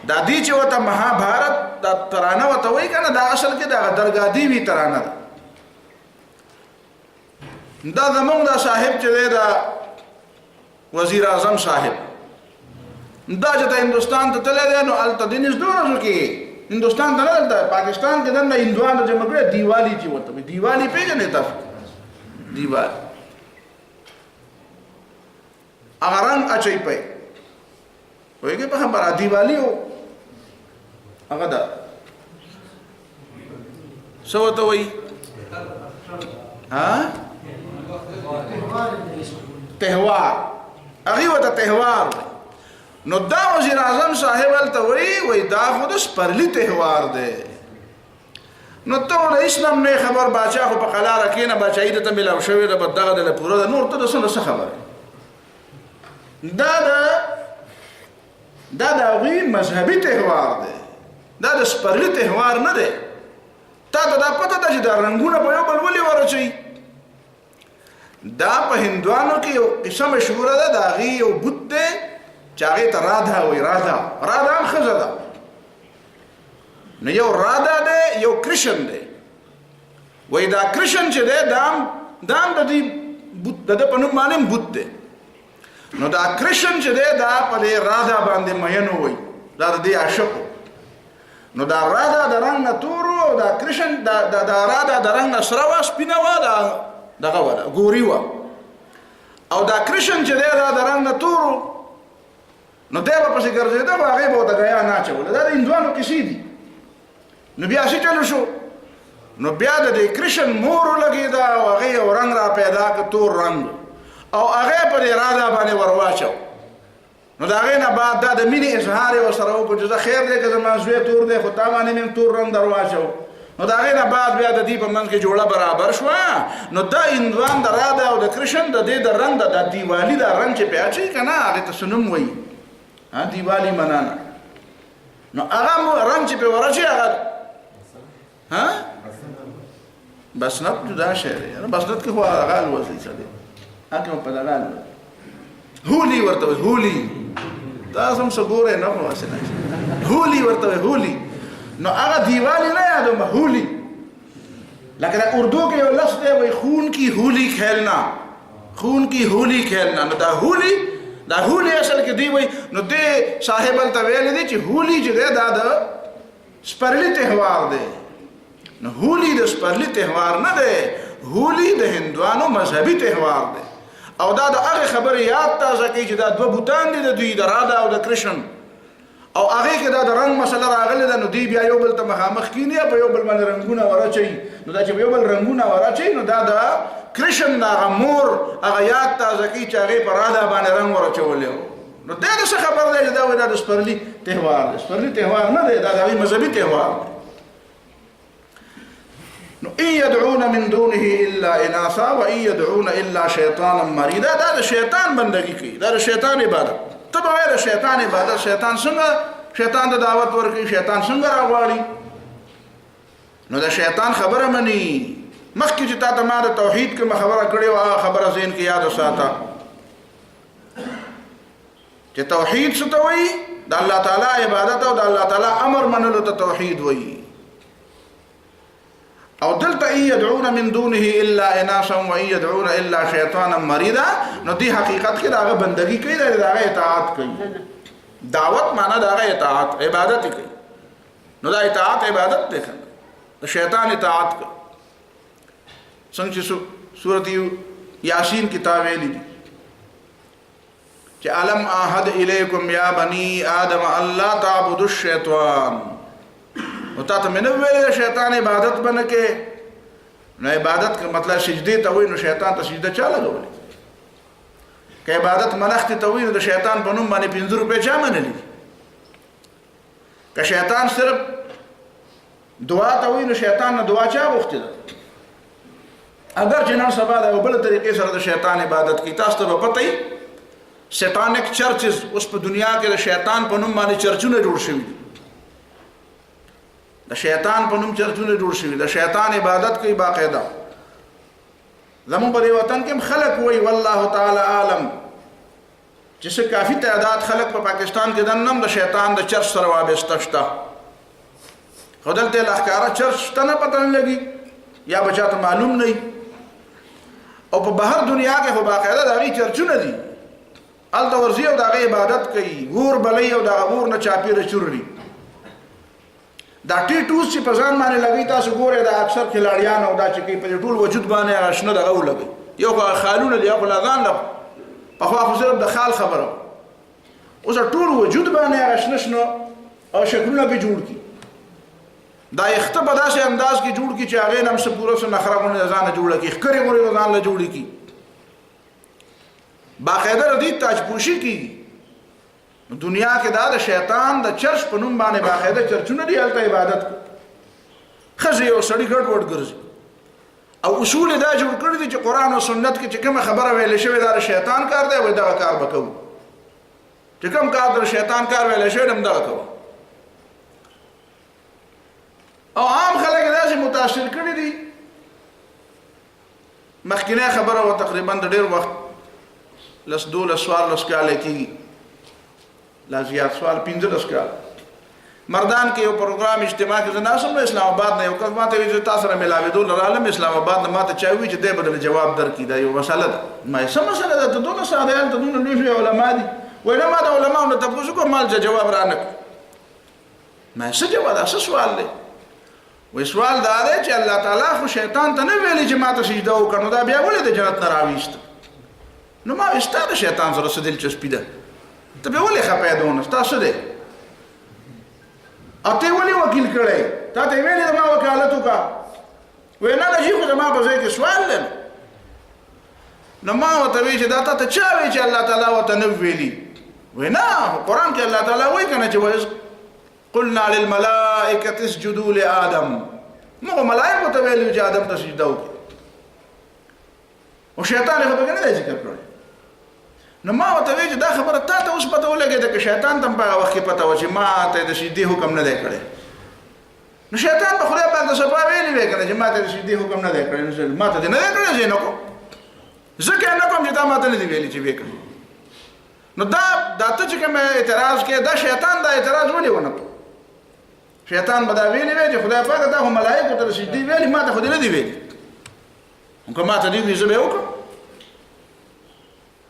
دا دی چې ورته مهابهارت دا ترانه ورته وایي که نه، دا اصل کې د درګاه دیوي ترانه ده. دا زمونږ دا صاحب چې دی دا وزیر اعظم صاحب دا چې ته هندوستان ته تللی دی نو هلته د نږدې ورځو کې هندوستان ته نه دلته پاکستان کې دننه هندوانو جمع کړی دیوالي چې ورته وایي. دیوالي پېژنئ تاسو؟ دیوالي هغه رنګ اچوي پی پوهېږئ په خبره دیوالي و هغه ده څه ورته وایي تهوار، هغې ورته تهوار دی. نو دا وزیر اعظم صاحب هلته وایي دا خو د سپرلي تهوار دی. نو ته اسلام نه خبر باچا خو په قلاره کې نه باچایي ته ملاو شوی د بدغه د پوره د نور ته د څه خبره دا د غوی مذهبي تهوار دی دا د سپرلي تهوار نه دی تا ته دا پته ده چې دا رنګونه په یو بل ولې ورچوي دا په هندوانو کې یو قصه مشهوره ده د هغې یو بت دی چې هغې ته رادا وایي رادا هم ښځه ده نو یو رادا دی یو کرشن دی وایي دا کرشن چې دی دا هم د دې د ده په نوم باندې بت دی نو دا کرشن چې دی دا په دې رادا باندې مینو وایي دا د دې عاشقو نو دا رادا د رنګ نه تورو او دا کرشن دا رادا د رنګ نه سره وه سپینه وه دغه وه ګوري وه او دا کرشن چې دی دا د رنګ نه تورو نو دی به پسې ګرځېده خو هغې به ورته ګیا نه اچوله دا د هندوانو کیسې دي نو بیا څه چلو شو نو بیا د دې کرشن مور ولګېده او هغې یو رنګ را پیدا کړ تور رنګ او هغې په دې رادا باندې ور واچو نو د هغې نه بعد دا د مینې اظهار یې ورسره وکړو چې زه خیر دی که زما زوی تور دی خو تا باندې مې تور رنګ در واچو نو د هغې نه بعد بیا د دې په منځ کې جوړه برابر شوه نو دا هندوان د رادا او د کرشن د دې د رنګ د دیوالي دا رنګ چې پې اچوي که نه هغې ته څه نوم وایي دیوالي منانه نو هغه رنګ چې پې ورچوي هغه بسنت جدا شی دی بسنت کې خو هغه الوځي څه دی هغه په دغه الوځي هولي ورته وایي هولي تاسو هم څه ګورئ نه خو هسې نه هولي ورته وایي هولي نو هغه دیوالي نه یادوم هولي لکه د اردو کې یو لفظ دی وایي خون کی هولي کھیلنا خون کی هولي کھیلنا نو دا هولي اصل کې دی وایي نو دې صاحب هلته ویلی دی چې هولي چې دی دا د سپرلي تهوار دی نو هولي د سپرلي تهوار نه دی هولي د هندوانو مذهبي تهوار دی او دا د هغې خبرې یاد تازه کوي چې دا دوه بوتان دي د دوی د رادا او د کرشن او هغې کې دا د رنګ مسله راغلې ده نو دوی بیا یو بل ته مخامخ کیني په یو بل باندې رنګونه وراچوي نو دا چې په یو بل رنګونه وراچوي نو دا د کرشن د هغه مور هغه یاد تازه کوي چې هغې په رادا باندې رنګ وراچولی و نو دی د څه خبر دی چې دا وایي دا د سپرلي تهوار دی سپرلي تهوار نه دی دا د هغې مذهبي تهوار دی نو ان يدعون من دونه الا اناثا وان يدعون الا شيطانا مريدا دا د شیطان بندگی کوي دا د شیطان عبادت ته به وایې د شیطان عبادت شیطان څنګه شیطان ته دعوت ورکوي شیطان څنګه راغواړي نو د شیطان خبره مني مخکې چې تا ته ما د توحید کومه خبره کړې وه هغه خبره ذهن کې یاد وساته چې توحید څه ته وایي د الله تعالی عبادت او د الله تعالی امر منلو ته توحید وایي او دلته ان يدعون من دونه الا اناثا وان يدعون الا شيطانا مريدا نو دی حقیقت کې داغه بندگی کوي داغه اطاعت کوي دعوت معنا داغه اطاعت عبادت کوي نو دا اطاعت عبادت ده د شیطان اطاعت کوي څنګه چې سورۃ یاسین کتاب ویلي دي چې علم احد الیکم یا بنی آدم الله تعبدوا الشیطان او تا ته مې نه ویلې د شیطان عبادت به نه کې نو عبادت که مطلب سجدې ته وایي نو شیطان ته سجده چا لګولې که عبادت منښتې ته وایي نو د شیطان په نوم باندې 5 روپۍ چا منلي که شیطان صرف دعا ته وایي نو شیطان نه دعا چا غوښتې ده اگر چې نن سبا د یو بله طریقې سره د شیطان عبادت کوي تاسو ته به پته وي سیټانک چرچز اوس په دنیا کې د شیطان په نوم باندې چرچونه جوړ شوي دي د شیطان په نوم چرچونه جوړ شوي د شیطان عبادت کوي باقاعده زموږ په دې وطن کې خلک وایي والله تعالی عالم چې څه کافي تعداد خلک په پاکستان کې دننه د شیطان د چرچ سره وابسته شته خو دلته ښکاره چرچ شته نه پته نه لګي یا به چاته معلوم نه او په بهر دنیا کې خو باقاعده د هغې چرچونه دي هلته ورځي او د هغې عبادت کوي ور بلوي او د هغه ور نه چاپېره چوري دا ټیټوس چې په ځان باندې لګوي تاسو ګورئ دا اکثر کھلاړیان او دا چې کوي په ټول وجود باندې هغه شنه دغه ولګوي یو خو خالونه دي خو لا ځان له پخوا خو صرف د خال خبره اوس ټول وجود باندې هغه شنه شنه او شکلونه پې جوړ کړي دا یخته په داسې انداز کې جوړ کړي چې هغې نه هم څه پوره څه نخره غوندې د ځانه جوړه کړي ښکرې غوندې د ځان له جوړې کړي باقاعده د دې تاجپوشي کېږي دنیا کې دا د شیطان د چرچ په نوم باندې باقاعده چرچونه دي هلته عبادت کوي خزي او سړی ګډ وډ ګرځي او اصول دا جوړ کړی دي چې قران او سنت کې چې کومه خبره ویل شوی دا شیطان کار دی وای دا کار وکړو چې کوم کار در شیطان کار ویل شوی دم دا وکړو او عام خلک داسې متاثر کړي دي مخکینه خبره و تقریبا د ډیر وخت لس دول سوال لس کال کېږي لا زیات سوال 15 کال مردان کې یو پروګرام اجتماع کې زناسم اسلام آباد نه یو کس ماته وی تاسو سره ملاوي دول عالم اسلام آباد نه ماته چاوي چې دې بدل جواب درکې دا یو مسله ده ما سم مسله ده ته دونه ساده ته دونه لوی علماء دي وینا ما د علماء نو تاسو کوم مال جواب رانه ما څه جواب ده څه سوال دی وې سوال دا دی چې الله تعالی خو شیطان ته نه ویلي چې ماته سجده وکړو دا بیا ولې د جنت نه راويست نو ما استاد شیطان سره څه دلچسپي ده ته به ولې خپه دونه تاسو دې اته ولې وکیل کړي تا ته ویلې ما وکالت وکا وینا نه شي خو ما په ځای کې سوال لن نو ما وته وی چې دا ته چا وی چې الله تعالی وته نو ویلي وینا قرآن کې الله تعالی وایي کنه چې قلنا للملائکه اسجدوا لآدم نو ملائکه ته ویلي چې آدم ته سجده وکړي او شیطان هغه به نه ذکر کړی نو ما وته وی چې دا خبره تا ته اوس پته ولګېده چې شیطان تم په وخت کې پته و چې ما ته د سجدي حکم نه دی کړی نو شیطان په خدای باندې صفا ویلي وی کنه چې ما ته د سجدي حکم نه دی کړی نو ما ته نه دی کړی زه نه کوم ځکه نه کوم چې تا ما ته نه دی ویلي چې وکړي نو دا ته چې کوم اعتراض کې دا شیطان دا اعتراض ولې ونه کړ شیطان به دا ویلي وی چې خدای پاک دا هم ملائکه ته سجدي ویلي ما ته خو نه دی ویلي نو ما ته دی وی زه به وکړم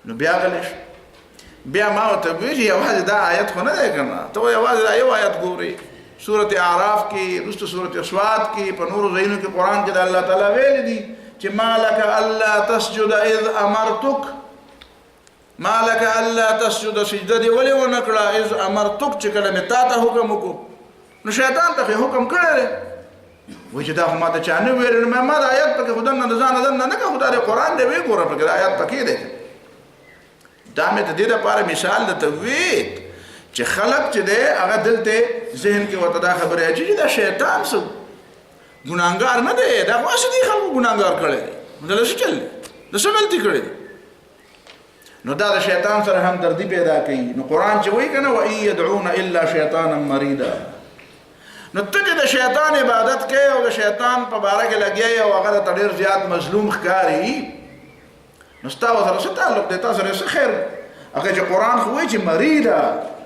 نو بیا غلش بیا ما ته ویل یوازې دا آیت خو نه دی کنه ته یوازې دا یو آیت ګوري سورته اعراف کې رسته سورته صاد کې په نور زینو کې قران کې د الله تعالی ویل دي چې مالک الا تسجد اذ امرتک مالک الا تسجد سجده دی ولې ونکړه اذ امرتک چې کله مې تا ته حکم وکړو نو شیطان ته حکم کړی وای چې دا ما ته چانه ویل ما دا آیت په خدای نه ځان نه که خدای قران دی وی ګوره په آیت پکې دی دا مې ته دې لپاره مثال د توحید چې خلق چې دی هغه دلته ذهن کې وته دا خبره چې دا شیطان څو ګناګار نه دی دا واسه دي خلکو ګناګار کړي نو څه چل د څه غلطي کړي نو دا د شیطان سره هم دردی پیدا کوي نو قران چې وایي کنه و يدعون الا شیطانا مريدا نو ته د شیطان عبادت کوي او د شیطان په باره کې لګي او هغه ته ډیر زیات مظلوم ښکاری نو ستاسو سره څه تعلق دی تاسو سره څه خیر هغه چې قران خو وایي چې مریدا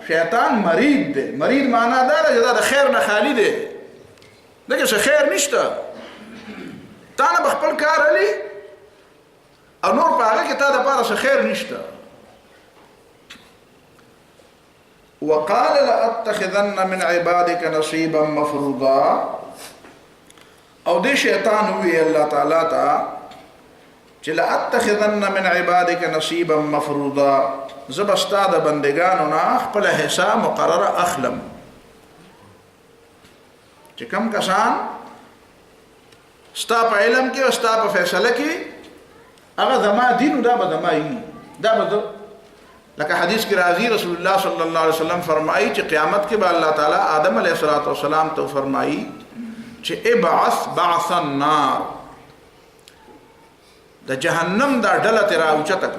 شیطان مرید دی مرید معنا دا ده چې د خیر نه خالی دی دغه څه خیر نشته تا نه خپل کار علي او نور په هغه کې تا د پاره څه خیر نشته وقال لأتخذن من عبادك نصيبا مفروضا او دې شیطان وی الله تعالی ته چې لأتخذن من عبادك نصيبا مفروضا زبستا د بندگانو نه خپل حساب مقرره اخلم چې کوم کسان ستا په علم کې او ستا په فیصله کې هغه زما دین دا به زما یي دا به لکه حدیث کې راځي رسول الله صلی الله علیه وسلم فرمایي چې قیامت کې به الله تعالی آدم علیه السلام ته فرمایي چې ابعث بعث النار د جهنم دا ډله تر اوچته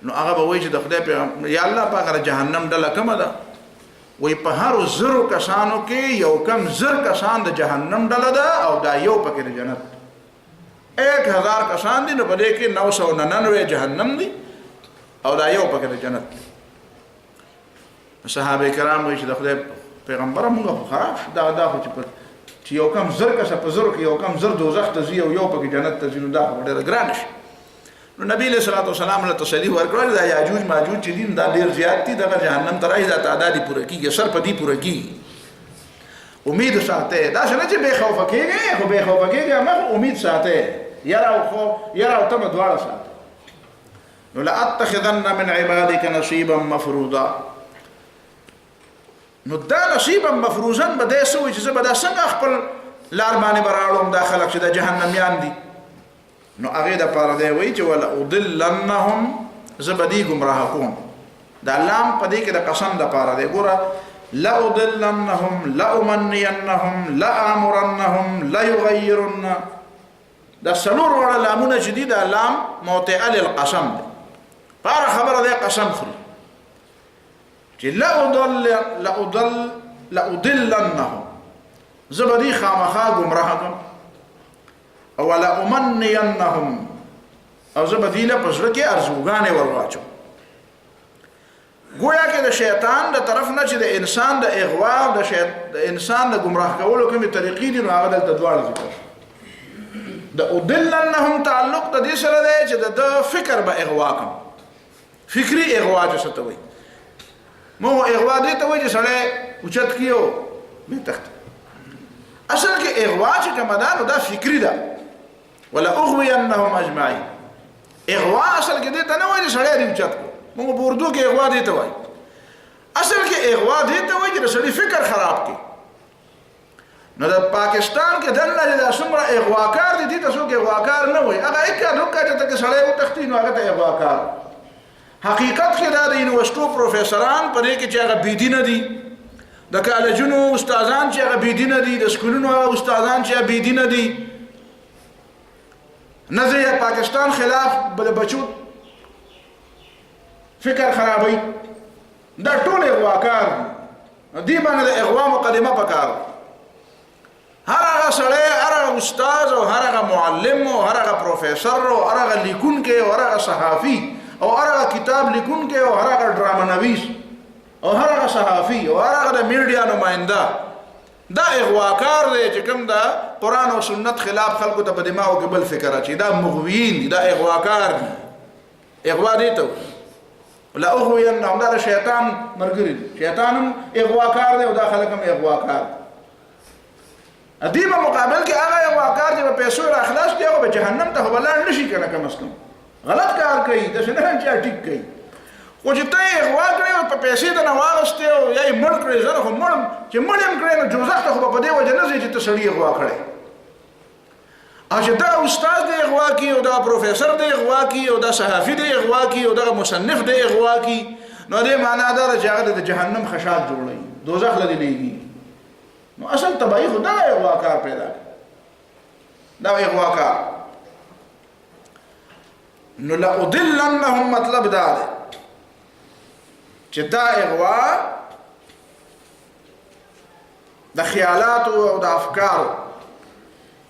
نو هغه به وایي چې د خدای پیغام یا الله پاک را جهنم ډله کومه ده وای په هر زرو کسانو کې یو کم زر کسان د جهنم ډله ده او دا یو پکې د جنت 1000 کسان دي نو په دې کې 999 جهنم دي او دا یو پکې د جنت صحابه کرام وایي چې د خدای پیغمبر موږ خراب دا خو چې یو کم زر کسه په زر کې یو کم زر دوزخ ته ځي او یو پکې جنت ته ځي نو دا ډېر ګران شي نو نبی له صلوات والسلام له تسلی ورکړل دا یاجوج ماجوج چې دین دا ډېر زیات دي دغه جهنم ته راځي دا تعداد پوره کیږي سر په دې پوره کیږي امید ساته دا څنګه چې به خوف کېږي خو به خوف کېږي ما امید ساته یرا او تم دواړه ساته نو لأتخذن من عبادك نصيبا مفروضا نو دا نصیبا مفروضا بده سوې چې زبدا څنګه خپل لار باندې براړم دا خلک چې د جهنميان دي نو هغه د پاره دی وایي چې ولا اضلنهم زبدي گمراه کوم دا لام پدې کې د قسم د پاره دی ګوره لأضلنهم لأمنينهم لآمرنهم ليغيرن. دا سلور وړه لامونه چې دي دا لام موطئه للقسم دی، په هره خبره دی قسم خوري چې لأضلنهم زه به دي خامخا ګمراه کړم، او لأمنينهم او زه به دي له په زړه کې ارزوګانې ور واچوم. گویا کې د شیطان د طرف نه چې د انسان د اغوا او د انسان د گمراه کولو کومې طریقې دي نو هغه دلته دواړه ذکر شو. د اضلنهم تعلق د دې سره دی چې د فکر به اغوا کوم، فکری اغوا چې څه ته وایي. مو اغوا دې ته وایي چې سړی اوچت کیو بې تخت. اصل کې اغوا چې کومه ده نو دا فکری ده. ولا اغوینهم اجمعین. اغوا اصل کې دې ته نه وایي چې سړی دې اوچت کو. موږ په اردو کې اغوا دې ته وایي. اصل کې اغوا دې ته وایي چې سړی فکر خراب کړي. نو د پاکستان کې دنه د څومره اغواکار دي دې ته څوک اغواکار نه وایي. هغه اکه دوکه چې سړی وتښتي نو هغه ته اغواکار. حقیقت کې دا د یونیورسيټو پروفیسوران په دې کې چې هغه بيدینه دي، د کالجونو استادان چې هغه بيدینه دي، د سکولونو استادان چې بيدینه دي، نظریه پاکستان خلاف بل بچو فکر خرابوي، دا ټول اغواکار دي باندې د اغوا مقدمه پکار. هر هغه سړی، هر هغه استاد او هر هغه معلم او هر هغه پروفیسور او هر هغه لیکونکی او هر هغه صحافي او هر هغه کتاب لیکونکی او هر هغه ډرامه نویس او هر هغه صحافي او هر هغه د میډیا نماینده دا اغواکار دی چې کوم دا قرآن او سنت خلاف خلکو ته په دماغو کې بل فکر اچي. دا مغویین دي، دا اغواکار دي. اغوا دی ته لا اغوینهم دا شیطان مرګري دي. شیطانم اغواکار دی او دا خلک هم اغواکار. ادیبه مقابل کې هغه اغواکار دی په پیسو را خلاص دی او په جهنم ته ولاړ نشي کنه. کم از کم غلط کار کوي د شنه چې ټیک کوي. خو چې ته اغوا کړې او په پیسې د نه واغستې او یا یې مړ کړې، زه خو مړم چې مړ یم کړې نو جوزخ ته خو په دې وجه نه ځي چې ته سړي اغوا کړې. او چې دا استاد دی اغوا کي او دا پروفیسور دی اغوا کي او دا صحافي دی اغوا کي او دا مصنف دی اغوا کي، نو دې معنا دا چې هغه د جهنم خشاک جوړوي، دوزخ لدی لېږي. نو اصل تباہی خو دا اغواکار پیدا کړي، دا اغواکار. نو لأضلنهم مطلب دا دی چې دا اغوا د خیالاتو او د افکارو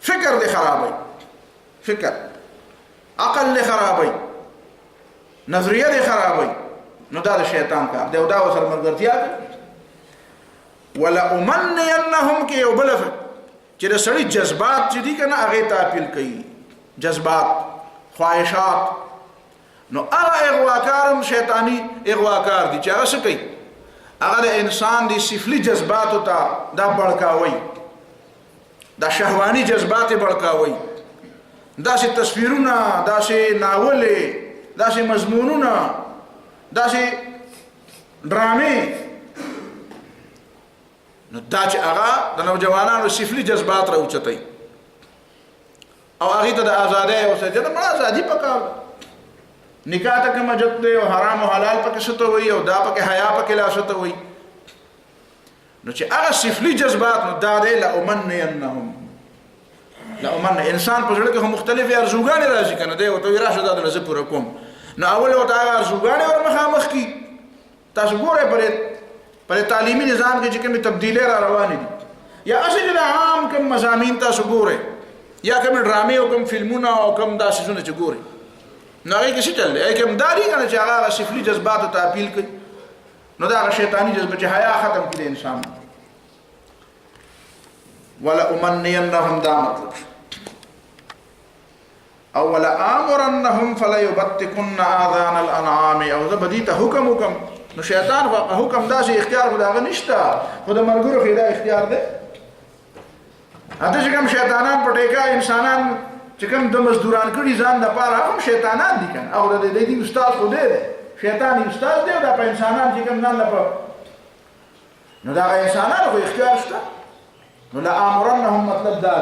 فکر دی خرابوي، فکر عقل دی خرابوي، نظریه دی خرابوي. نو دا د شیطان کار دی او دا ورسره ملګرتیا کوي. ولأمنينهم کې یو بل چې د سړي جذبات چې دي کنه هغه ته اپیل کوي، جذبات، خواهشات. نو هغه اغواکارم شیطانی اغواکار دي چې هغه څه کوي، هغه د انسان د سفلي جذباتو ته دا بړکاوي، دا شهواني جذبات بړکاوي، داسې تصویرونه، داسې ناولې، داسې مضمونونه، داسې ډرامې. نو دا چې هغه د نوجوانانو سفلي جذبات راوچتوي او هغه ته د آزادۍ او سجده مړه ازادي پکار. نکاح ته کوم جت دی او حرام او حلال پکې شته وي او دا پکې حیا پکې لا شته وي. نو چې هغه سفلي جذبات نو دا دی لأمنينهم. لأمن انسان په ځړ کې هم مختلفې ارزوګانې راځي کنه دی او ته راشه دا د لزه پوره کوم. نو اول او تا ارزوګانې ور مخامخ کی. تاسو ګورئ پر تعلیمي نظام کې چې کومې تبدیلې را روانې دي یا اصل د عام کوم مضامین تاسو ګورئ یا کوم ډرامې او کوم فلمونه او کوم داسې څه چې ګورئ، نو هغه کې څه چل دی؟ کوم داري کنه چې هغه سفلي جذبات ته اپیل کوي. نو دا شیطانی جذبه چې حیا ختم کړي انسان. ولا امنينهم دا مطلب. او ولا امرنهم فلا يبتكن اذان الانعام. او زبدي ته حکم نو شیطان حکم دا شي اختیار خو داغه نشته، خو د مرګرو خو دا اختیار دی. اته چې کوم شیطانان پټېکا انسانان چې کوم د مزدوران کړي ځان د پاره هم شیطانان دي کنه. او د دې استاد خو دی شیطان استاد دی او دا په انسانان چې کوم ځان لپاره نو دا انسانان خو اختیار شته. نو لا امرنهم مطلب دا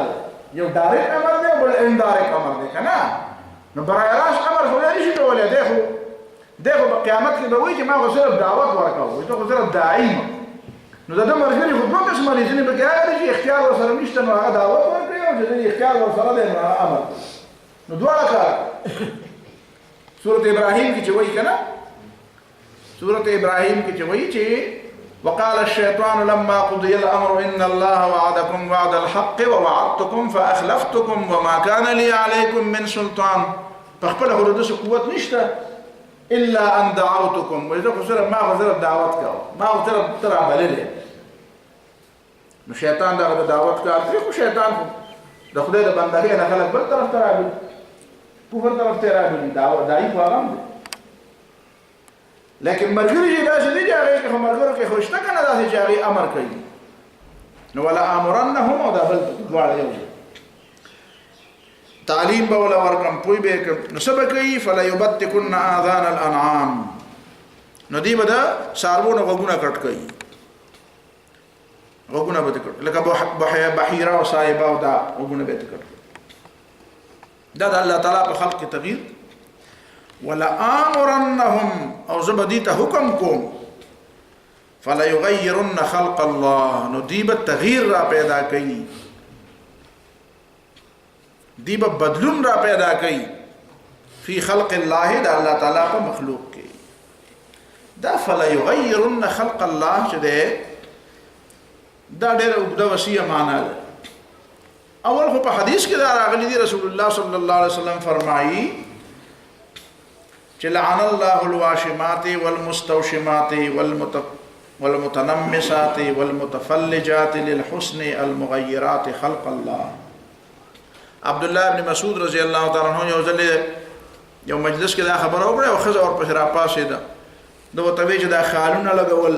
یو ډایرکټ امر دی بل انډایرکټ امر دی کنه. نو برای راست امر خو نه شي کولای دی، خو په قیامت کې به وایي چې ما خو صرف دعوت ورکاو، ته خو صرف داعی ما نو د ده ملګري خو دوه قسمه دي، ځینې پکې هغه دي چې اختیار ورسره نشته نو هغه دعوت ورکړي، او ځینې اختیار ورسره دی نو هغه امر. نو دواړه کار سورة ابراهیم کې چې وایي که نه، سورة ابراهیم کې چې وایي چې وقال الشيطان لما قضي الامر ان الله وعدكم وعد الحق ووعدتكم فاخلفتكم وما كان لي عليكم من سلطان. په خپل هغه د قوت نشته الا ان دعوتكم، واذا خسر ما غزر دعوت کاو، ما غزر ترى بلله. نو شیطان دا دعوت کار کوي، خو شیطان د خدای د بندګۍ نه خلک بل طرف ته راغلي، کفر طرف ته راغلي، دایي خو هغه دی. لیکن مرګري چې داسې دي چې هغې کې خو مرګرو کې خو شته که نه داسې چې هغې امر کوي. نو ولا امرنهم او دا بل دواړه یو ځای تعلیم به ولا ورکړم، پوی به یې کړم. نو څه به کوي؟ فلیبتکن آذان الانعام، نو دوی به د څاروو نه غوږونه کټ کوي، غوږونه به یې کټ، لکه بحیره او صایبه او دا غوږونه به یې کټ. دا د الله تعالی په خلق کې تغییر. ولآمرنهم او زه به دوی ته حکم کوم، فلیغیرن خلق الله، نو دوی به تغییر را پیدا کوي، دی به بدلون را پیدا کوي فی خلق الله، دا الله تعالی په مخلوق کې. دا فلیغیرن خلق الله چې ده دا ډېره اوږده وسیعه معنا ده. اول خو په حدیث کې دا راغلی دی، رسول الله صلی الله علیه وسلم فرمایي چې لعن الله الواشمات والمستوشمات والمتنمسات والمتفلجات للحسن المغیرات خلق الله. عبد الله ابن مسعود رضی الله تعالی عنہ یو ځل یو مجلس کې دا خبره وکړه او ښځه ورپسې راپاڅېده، ده ورته ویې چې دا خالونه لګول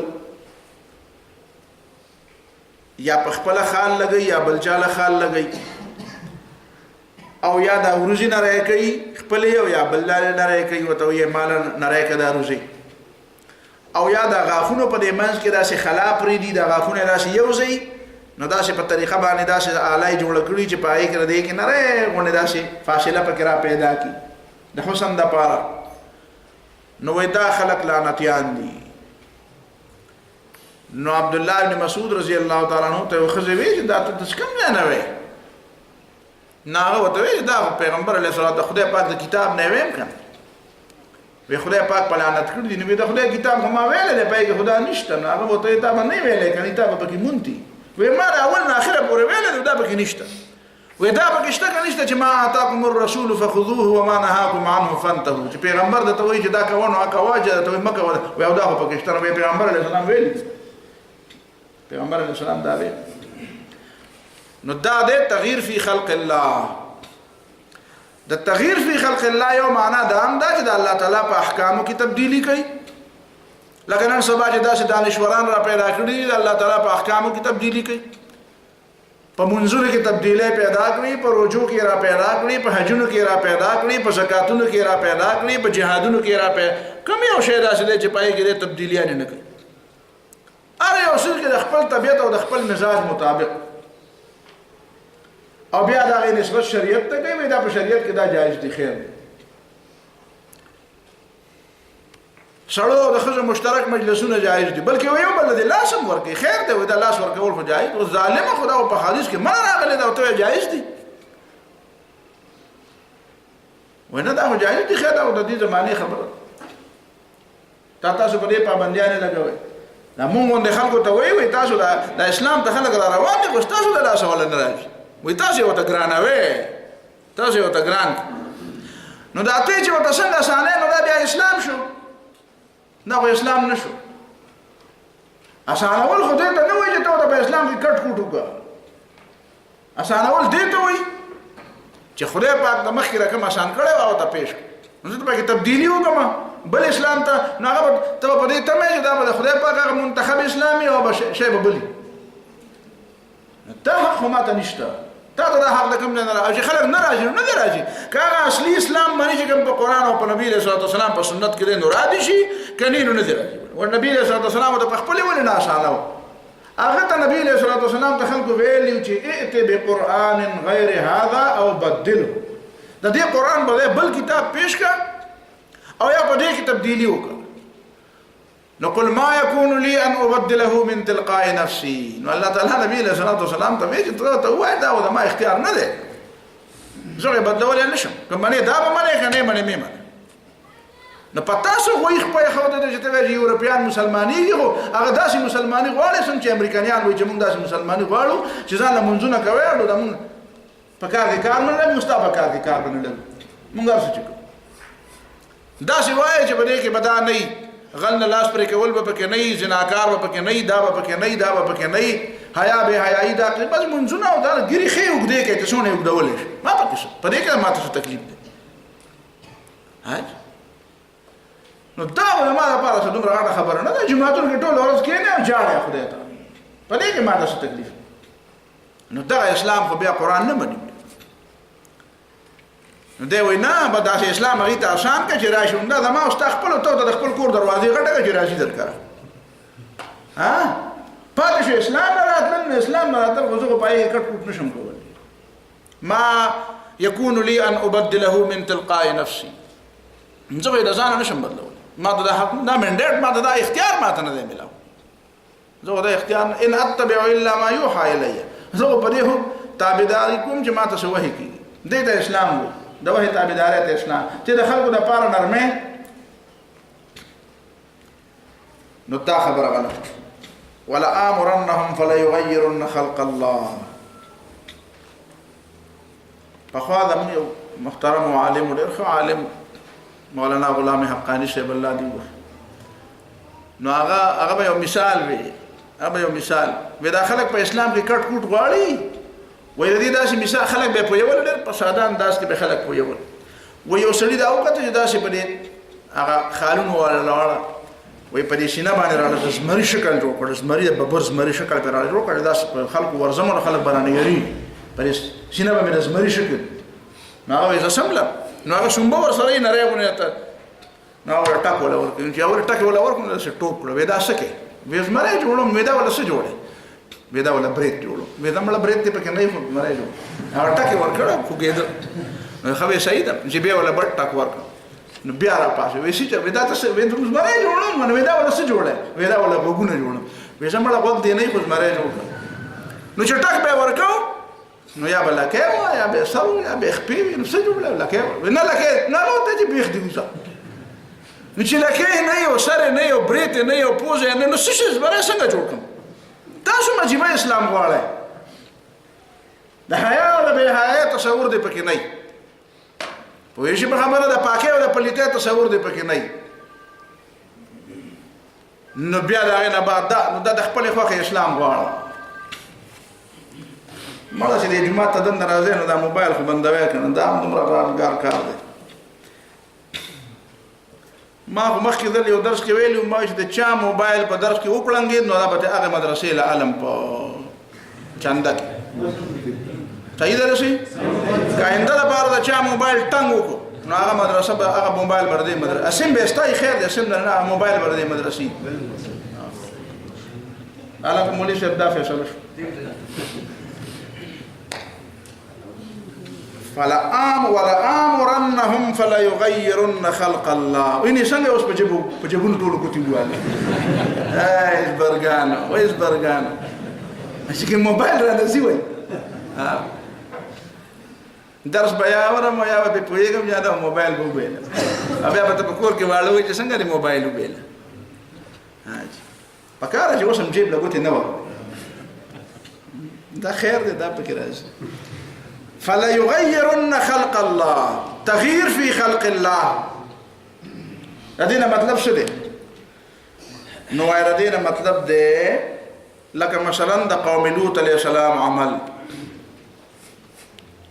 یا په خپله خال لګوي یا بل چاله خال لګوي، او یا دا وروځې نری کوي خپلې او یا بل لارې نری کوي، ورته ویې ماله نری که دا وروځې، او یا دا غاښونو په دې منځ کې داسې خلا پرېږدي، دا غاښونه داسې یو ځای، نو داسې په طریقه باندې داسې آله یې جوړه کړي چې په هغې کې د دې کې نری غوندې داسې فاصله پکې را پیدا کړي د حسن دپاره. نو وایي دا خلک لعنتیان دي. نو عبدالله ابن مسعود رضی الله تعالی عنہ ته یوه ښځې وایي چې دا ته داسې کوم ځای نه وایې؟ نو هغه ورته وایي دا پیغمبر علیه السلام د خدای پاک د کتاب نه ویم که نه، وی خدای پاک په لعنت کړي دي. نو وایي د خدای کتاب خو ما ویلی دی، په هغې کې خدا نشته. نو هغه ورته وایي تا به نه ویلی که نه، تا به پکې مونتي. وی ما د اول نه اخره پورې ویلی دی، دا پکې نشته. وی دا پکې شته که نشته چې ما آتاکم الرسول فخذوه وما نهاکم عنه فانتهوا، چې پیغمبر درته وایي چې دا کوه نو هغه کوه، چې درته وایي مه کوه، وی او دا خو پکې شته. نو وی پیغمبر علیه السلام ویلي، پیغمبر علیه السلام دا ویلي. نو دا دی تغییر فی خلق الله. د تغییر فی خلق الله یو معنا دا هم ده چې د الله تعالی په احکامو کې تبدیلی کوي. لکه نن سبا چې داسې دانشوران را پیدا کړي دي، د الله تعالی په احکامو کې تبدیلی کوي، په منځونو کې تبدیلی پیدا کړي، په روژو کې را پیدا کړي، په حجونو کې را پیدا کړي، په زکاتونو کې را پیدا کړي، په جهادونو کې را پیدا. کوم یو شی داسې دی چې په هغې کې دی تبدیلیانې نه کوي؟ هر یو څه کې د خپل طبیعت او د خپل مزاج مطابق، او بیا د هغې نسبت شریعت ته کوي. دا په شریعت کې دا جایز دی، خیر دی. سړو او د ښځو مشترک مجلسونه جایز دي، بلکې یو بل د لاس هم ورکوي، خیر دی. دا لاس ورکول خو جایز، او ظالمه خو دا په حدیث کې منع راغلی ده، ورته جایز دي. وایي نه دا خو جایز دي، خیر دا د دې زمانې خبره. تاسو په دې پابندیانې لګوئ. دا مونږ غوندې خلکو ته وایي تاسو د اسلام ته خلک را روان دي، خو ستاسو د لاسه وله نه راځي. وایي تاسو یې ورته ګرانوئ، تاسو یې ورته ګران. نو دا ته چې ورته څنګه اسانه، نو دا بیا اسلام شو؟ نه خو اسلام نه شو. اسانول خو دې ته نه وایي چې ته ورته په اسلام کې کټ کوټ وکړه. اسانول دې ته وایي چې خدای پاک د مخکې رقم اسان کړی و او ته پیش کړ، نو زه ته پکې تبدیلي وکړم بل اسلام ته. نو هغه ته به په دې تمه چې دا به د خدای پاک هغه منتخب اسلامي او به شی به بلي. دا حق خو ماته نشته، تا ته دا حق د کوم ځای نه راځي؟ خلک نه راځي، نو نه دی راځي. که هغه اصلي اسلام باندې چې کوم په قرآن او په نبي علیه صلات وسلام په سنت کې دی، نو راضي شي، که نه نو نه دی راځي. و نبي علیه صلات وسلام ته په خپلې ولې نه اسانه و؟ هغه ته نبي علیه صلات وسلام ته خلکو ویلي چې ائت بقرآن غیر هذا او بدله، د دې قرآن به بل کتاب پیش کړه او یا په دې کې تبدیلي وکړه. نقول ما يكون لي ان ابدله من تلقاء نفسي. نو الله تعالی نبی علیہ الصلوۃ والسلام ته وی چې ته وای دا د ما اختیار نه دی، زه بدلول نه شم، کوم باندې دا به منې کنه منې مې منې. نو پتا سو وای خپل خو د چې ته یورپیان مسلمانۍ هو هغه داسې مسلمانۍ غواړي څنګه چې امریکایان وایي چې موږ داسې مسلمانۍ غواړو چې ځان له منځونه کوي او د موږ په کار دي کار نه مستابه کار دي کار نه موږ هر څه کوو. داسې وایي چې بده کې بدا نه غل لاس پر کول به پکې نه، زناکار به پکې نه، دا به پکې نه، دا به پکې نه، حیا به حیايي دا بس منځونه او دا ګری خې وګدې کې ته څونه وګدولې ما پکې په دې کې ما ته تکلیف دی. هاي نو دا ما لپاره څه دومره غاړه خبره نه ده، جمعهتون کې ټول ورځ کېنه او جاړه خدای ته په دې کې ما ته څه تکلیف. نو دا اسلام خو بیا قرآن نه مني. نو دی وای نه به داسې اسلام هغې ته آسان که چې راشي دا زما او ستا خپلو ته د خپل کور دروازې غټه که چې راشي درکړه پاتې شو اسلام نه راتلل. نو اسلام نه راتلل خو زه خو په هغې کټ کوټ نشم کولی. ما یکون لی ان ابدله من تلقاء نفسي، زه به یې د ځانه نشم بدلولی، ما ته دا حق دا منډیټ ما ته دا اختیار ما ته نه دی میلاو، زه خو دا اختیار ان اتبع الا ما یوحى الی، زه خو په دې هم تابعداري کوم چې ما ته څه وحي کېږي. دې ته اسلام وایي، د وحي تابعداري ته اسلام چې د خلکو دپاره نرمۍ. نو دا خبره غلطه. ولآمرنهم فلیغیرن خلق الله. پخوا زموږ یو محترم عالم ډېر ښه عالم مولانا غلام حقانی صاحب الله دې وبخښي، نو هغه به یو مثال وي، هغه به یو مثال وي دا خلک په اسلام کې کټ کوټ غواړي. وایي د دې داسې مثال خلک به پوهېول ډېر په ساده انداز کې به خلک پوهېول. وایي یو سړي دا وکړه چې داسې په دې هغه خالونو والا لاړه، وایي په دې سینه باندې راړه د زمري شکل جوړ کړ، زمري د ببر زمري شکل پرې راړه جوړ کړ، داسې په خلکو ورځمو خلک به رانه یېري په دې سینه به مې د زمري شکل. نو هغه وایي زه سملم. نو هغه شومبه ورسره یې نری غونې ته نو هغه ټک وله ورکړي چې اول ټک وله ورکړو داسې ټوپ کړو. وایي دا څه کوې؟ وایي زمری جوړوم. وایي دا وله څه جوړې؟ وایي دا وله برېت جوړوم. وایي دا مړه برېت دې پکې نه وي خو زمری جوړ. هغه ټک یې ورکړ خوږېده. نو ښه وایي صحیح ده چې بیا وله بټ ټک ورکړ. نو بیا راپاسې وایي څه وایي دا ته څه؟ وایي زمری جوړوم. وایي دا وله څه جوړې؟ وایي دا وله غوږونه جوړوم. وایي زه مړه غوږ دې نه وي خو زمری جوړ کړ. نو چې ټک به یې ورکړو نو یا به لکۍ وه یا به سر وه یا به خپې وي. نو څه جوړه لکۍ وه؟ نه لکۍ نه نو ته چې بیخ دې وځه. نو چې لکۍ نه یو سر نه یو برېت نه یو پوز نه نو څه شي زمری څنګه جوړ کړم؟ تاسو عجیبه اسلام غواړئ. د حیا او د بې حیایۍ تصور دې پکې نه وي. پوهېږي په خبره د پاکۍ او د پلیتۍ تصور دې پکې نه وي. نو بیا د هغې نه بعد نو دا د خپلې خوښې اسلام غواړه. مړه چې د جومات ته دنده راځئ نو دا موبایل خو بندوی که نه، دا هم دومره رادګار کار دی. ما خو مخکې دل یو درس کې ویلي ما چې د چا موبایل په درس کې وکړنګېد نو دا به د هغې مدرسې له علم په چنده کې صحیح ده رسي که آینده دپاره د چا موبایل ټنګ وکړو نو هغه مدرسه به هغه موبایل به د دې مدرسې اسیم به ستا خیر دی، اسیم نه هغه موبایل به د دې مدرسې هلکه مولوي صاحب دا فیصله شو. ولآمرنهم فليغيرن خلق الله. ویني څنګه اوس په جبونو ټولو ګوتې ووهلې ایزبرګانو ایزبرګانو چې کې موبایل رانه ځي وایي درس به یا اورم یا به پرې پوهېږم یا د موبایل به وبیلم بیا به ته په کور کې واړه وایي چې څنګه دې موبایل وبیله. پکاره چې اوس هم جیب له ګوتې نه وه دا خیر دی دا پکې راځي. فليغيرن خلق الله، تغيير في خلق الله. ردينا مطلب څه دی؟ نو ردينا مطلب دی لکه مثلا د قوم لوط علیه السلام عمل،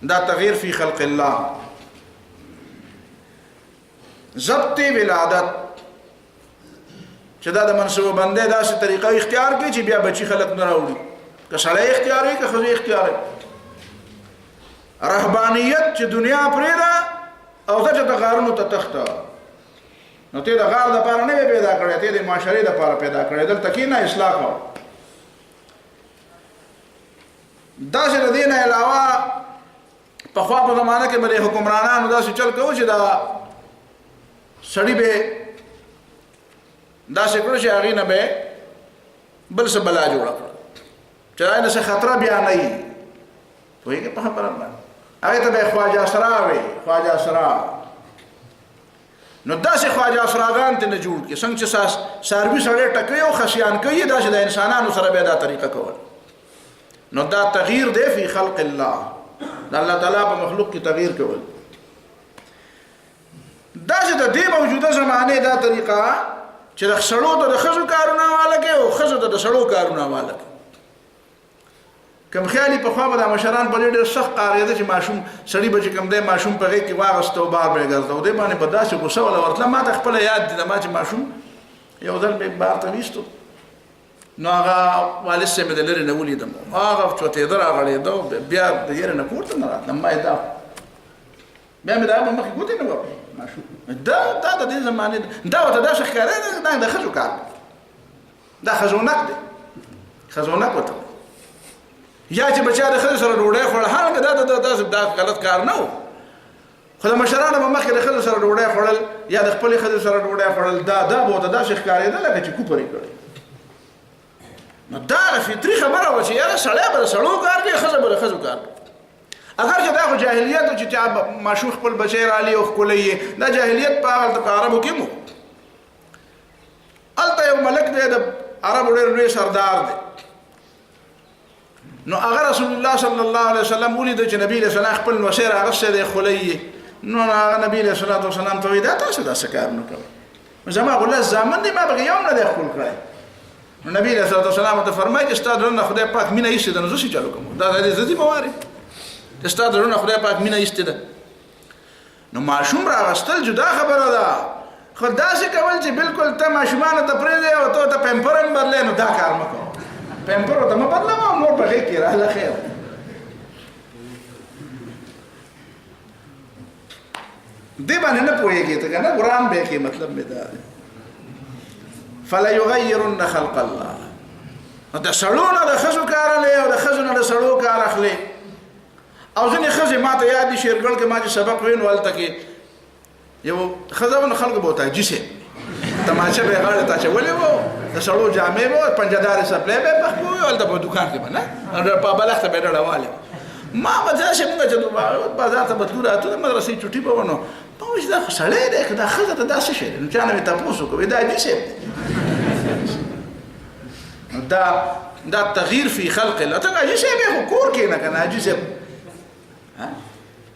دا تغيير في خلق الله. ضبط ولادت چې دا د منصوبه بندۍ داسې طریقه اختیار کړي چې بیا بچي خلک نه راوړي، که سړی اختیار وي که ښځه اختیار وي. رهبانیت چې دنیا پرېږده او ځه چې د غارونو ته تخته، نو ته د غار دپاره نه وې پیدا کړی، ته د معاشرې دپاره پیدا کړی. دلته کښېنه اصلاح کوه. داسې د دې نه علاوه پخوا په زمانه کې به د حکمرانانو داسې چل کوو چې دا سړي به داسې کړو چې هغې نه به بل څه بلا جوړه کړه چې هغې نه څه خطره بیا نه وي پوهېږې په خبره باندې هغې ته به یې خواجه اسرا وې خواجه اسرا نو داسې خواجه اسراګان ته نه جوړ کړي څنګه چې څاروي سړی ټکوي او خسیان کوي داسې د انسانانو سره به دا طریقه کول نو دا تغییر دی فی خلق الله د الله تعالی په مخلوق کې تغییر کول داسې د دې موجوده زمانې دا طریقه چې د سړو ته د ښځو کارونه حواله کوي او ښځو ته د سړو کارونه حواله کوي کم خیالي پخوا به دا مشران په ډېر سخت قاریده چې ماشوم سړي به چې کوم دی ماشوم په غېږ کې واغسته او بار به یې ګرځه او دې باندې به داسې غوسه وله ورتله ما ته خپله یاد دي د ما چې ماشوم یو ځل مې بار ته ویستو نو هغه والد صاحب مې د لرې نه ولیدم هغه چوتېده راغړېده بیا د یېرې نه پورته نه راتلم ما یې دا بیا مې د هغه مخکې ګوتې نه وکړې ماشوم دا د دې زمانې دا ورته داسې ښکارېده دا د ښځو کار دی دا ښځونک دی ښځونک ورته یا چې بچا د ښځو سره ډوډۍ خوړل حالانکه دا غلط کار نه و خو د مشرانو به مخکې د ښځو سره ډوډۍ خوړل یا د خپلې ښځو سره ډوډۍ خوړل دا به ورته داسې ښکارېده لکه چې کوپر یې کړی نو دا فطري خبره وه چې یاره سړی به د سړو کار کوي ښځه به د ښځو کار کوي اگر چې دا خو جاهلیت و چې چا ماشوم خپل بچی رالی او ښکلی یې دا جاهلیت په هغلته په عربو کې مو هلته یو ملک دی د عربو ډېر لوی سردار دی نو هغه رسول الله صلی الله علیه وسلم ولیده چې نبی علیه السلام خپل نوسی راغستی دی ښکلی یې نو هغه نبی علیه الصلاة وسلام ته وایي دا تاسو داسې کار نه کوئ زما غلط زامن دی ما بهې یو نه دی ښکل کړی نو نبی علیه الصلاة وسلام ورته فرمایي چې ستا د زړه نه خدای پاک مینه ایستې ده نو زه څه چلو کوم دا د دې ضدي موارد چې ستا د زړه نه خدای پاک مینه ایستې ده نو ماشوم راغستل جدا خبره ده خو داسې کول چې بلکل ته ماشومانو ته پرېږدې او ته ورته پیمپر هم بدلې نو دا کار مه کوه پیمپر ورته مه بدلوه او نور په غېږ کې راله خیر دې باندې نه پوهېږې ته که نه قرآن به کې مطلب مې دا دی فلیغیرن خلق الله د سړو نه د ښځو کار اخلي او د ښځو نه د سړو کار اخلي او ځینې ښځې ما ته یاد دي شیرګل کې ما چې سبق وینو هلته کې یو ښځه وه نو خلکو به ورته حاجي صاحب تماچه به یې غاړې ته اچولې وه د سړو جامې به وه پنجهدارې څپلۍ به یې پخ کړې وې هلته په دوکان کې به نه په بلخته به یې ډړولې ما به داسې مونږ چې بازار ته به تلو راتلو د مدرسې چوټي به وه نو ما وایي چې دا خو سړی دی که دا ښځه ته دا څه شی دی نو چا نه مې تپوس وکړو دا حاجي صاحب دی دا تغییر فی خلق الله ته حاجي صاحب یې خو کور کې نه که نه حاجي صاحب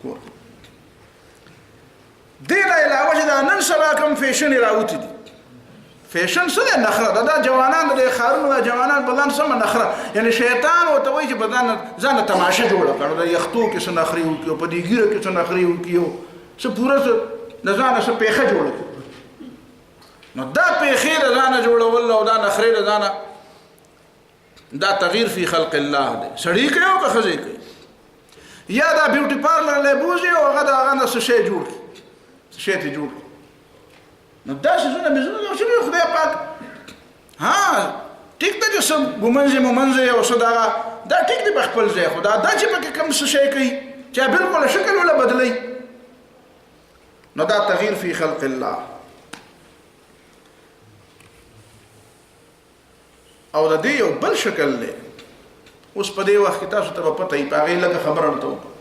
کور دې نه علاوه چې دا نن سبا کوم فیشن راوتي دي فیشن څه دی نخره دا جوانان د ښارونو دا جوانان په ځان سمه نخره یعنې شیطان ورته وایي چې په ځانه تماشه جوړه کړو د یختو کې څه نخرې وکړي او په دې ګیره کې څه نخرې وکړي او څه پوره څه د ځانه څه پیښه جوړه کړي نو دا پیښې د ځانه جوړول او دا نخرې د ځانه دا تغییر فی خلق الله دی سړی کوي او که ښځې کوي یا دا بیوټي پارلر لی بوځي او هغه د هغه نه څه شی جوړ کړي څه شی ترې جوړ کړي نو دا شیزونه بیزونه دي چې خدای پاک ها ټیک ده چې څه ګمنځې ممنځې او څه دغه دا ټیک دی په خپل ځای خو دا چې پکې کوم څه شی کوي چې بلکل شکل ولا بدلوي نو دا تغییر فی خلق الله او د دې یو بل شکل دی اوس په دې وخت کې تاسو ته به پته وي په هغې لږه خبره ورته وکړم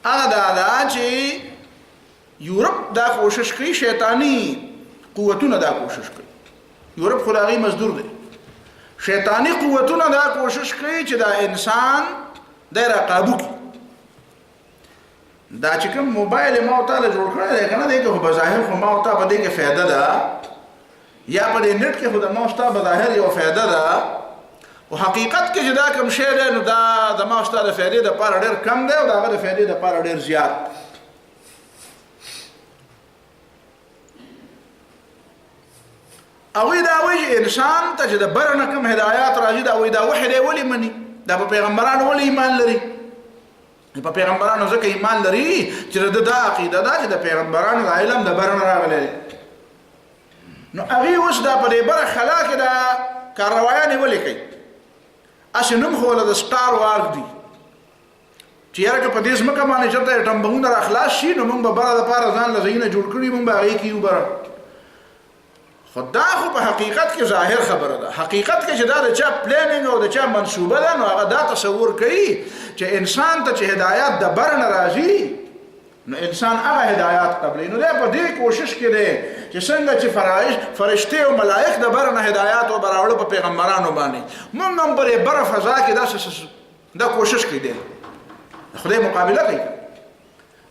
هغه دا ده چې یورپ دا کوشش کوي شیطانی قوتونه دا کوشش کوي یورپ خو د هغې مزدور دی شیطانی قوتونه دا کوشش کوي چې دا انسان دی را قابو کړي دا چې کوم موبایل یې ما او تا له جوړ کړی دی که نه دی که خو بظاهر خو ما او تا په دې کې فایده ده یا په دې نټ کې خو د ما او ستا بظاهر یو فایده ده او حقیقت کې چې دا کوم شی دی نو دا د ما او ستا د فایدې دپاره ډېر کم دی او د هغه د فایدې دپاره ډېر زیات هغوی دا وایي چې انسان ته چې د بره نه کوم هدایات راځي دا وایي دا وحی دی ولې مني دا په پیغمبرانو ولې ایمان لري په پیغمبرانو ځکه ایمان لري چې د دا عقیده ده چې د پیغمبرانو د علم د بره نه راغلی نو هغې اوس دا په دې بره خلا کې دا کاروایانې ولې کوي هسې نوم خو له د سټار وارک دي چې یاره که په دې ځمکه باندې چېرته یې ټمبمونه را خلاص شي نو موږ به بره دپاره ځان له ځایونه جوړ کړي موږ به هغې کې یو بره خدا خو په حقیقت کې ظاهر خبره ده. حقیقت کې چې دا د چا پلانینګ او د چا منصوبه ده، نو هغه دا تصور کوي چې انسان ته چې هدایت د بر نه راځي نو انسان هغه هدایت قبلې. نو دی په دې کوشش کې دی چې څنګه چې فرشته او ملائک د بر نه هدایت او براوړو په پیغمبرانو باندې، مونږ هم پر بر فضا کې دا کوشش کوي دی خدای مقابله کوي.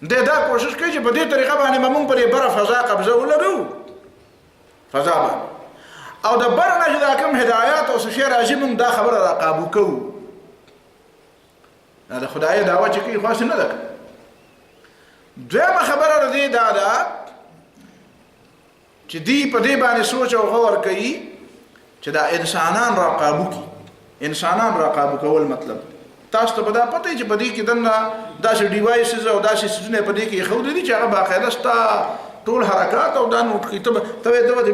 دا کوشش کوي چې په دې طریقه باندې مونږ پر بر فضا قبضه ولرو، فضا باندې، او د بر نه چې دا کوم هدایت او څه شی راځي مونږ دا خبره را قابو کوو. دا خدای دعوه چې کوي خاص نه ده. دویمه خبره ردی دا ده چې دی په دې باندې سوچ او غور کوي چې دا انسانان را قابو کی. انسانان را قابو کول مطلب تاسو ته دا پته چې په دې کې دنه داسې ډیوایسز او داسې سیسټونه په دې کې خو دي چې هغه باقاعده ستا ټول حرکات او دا نوٹ کی ته د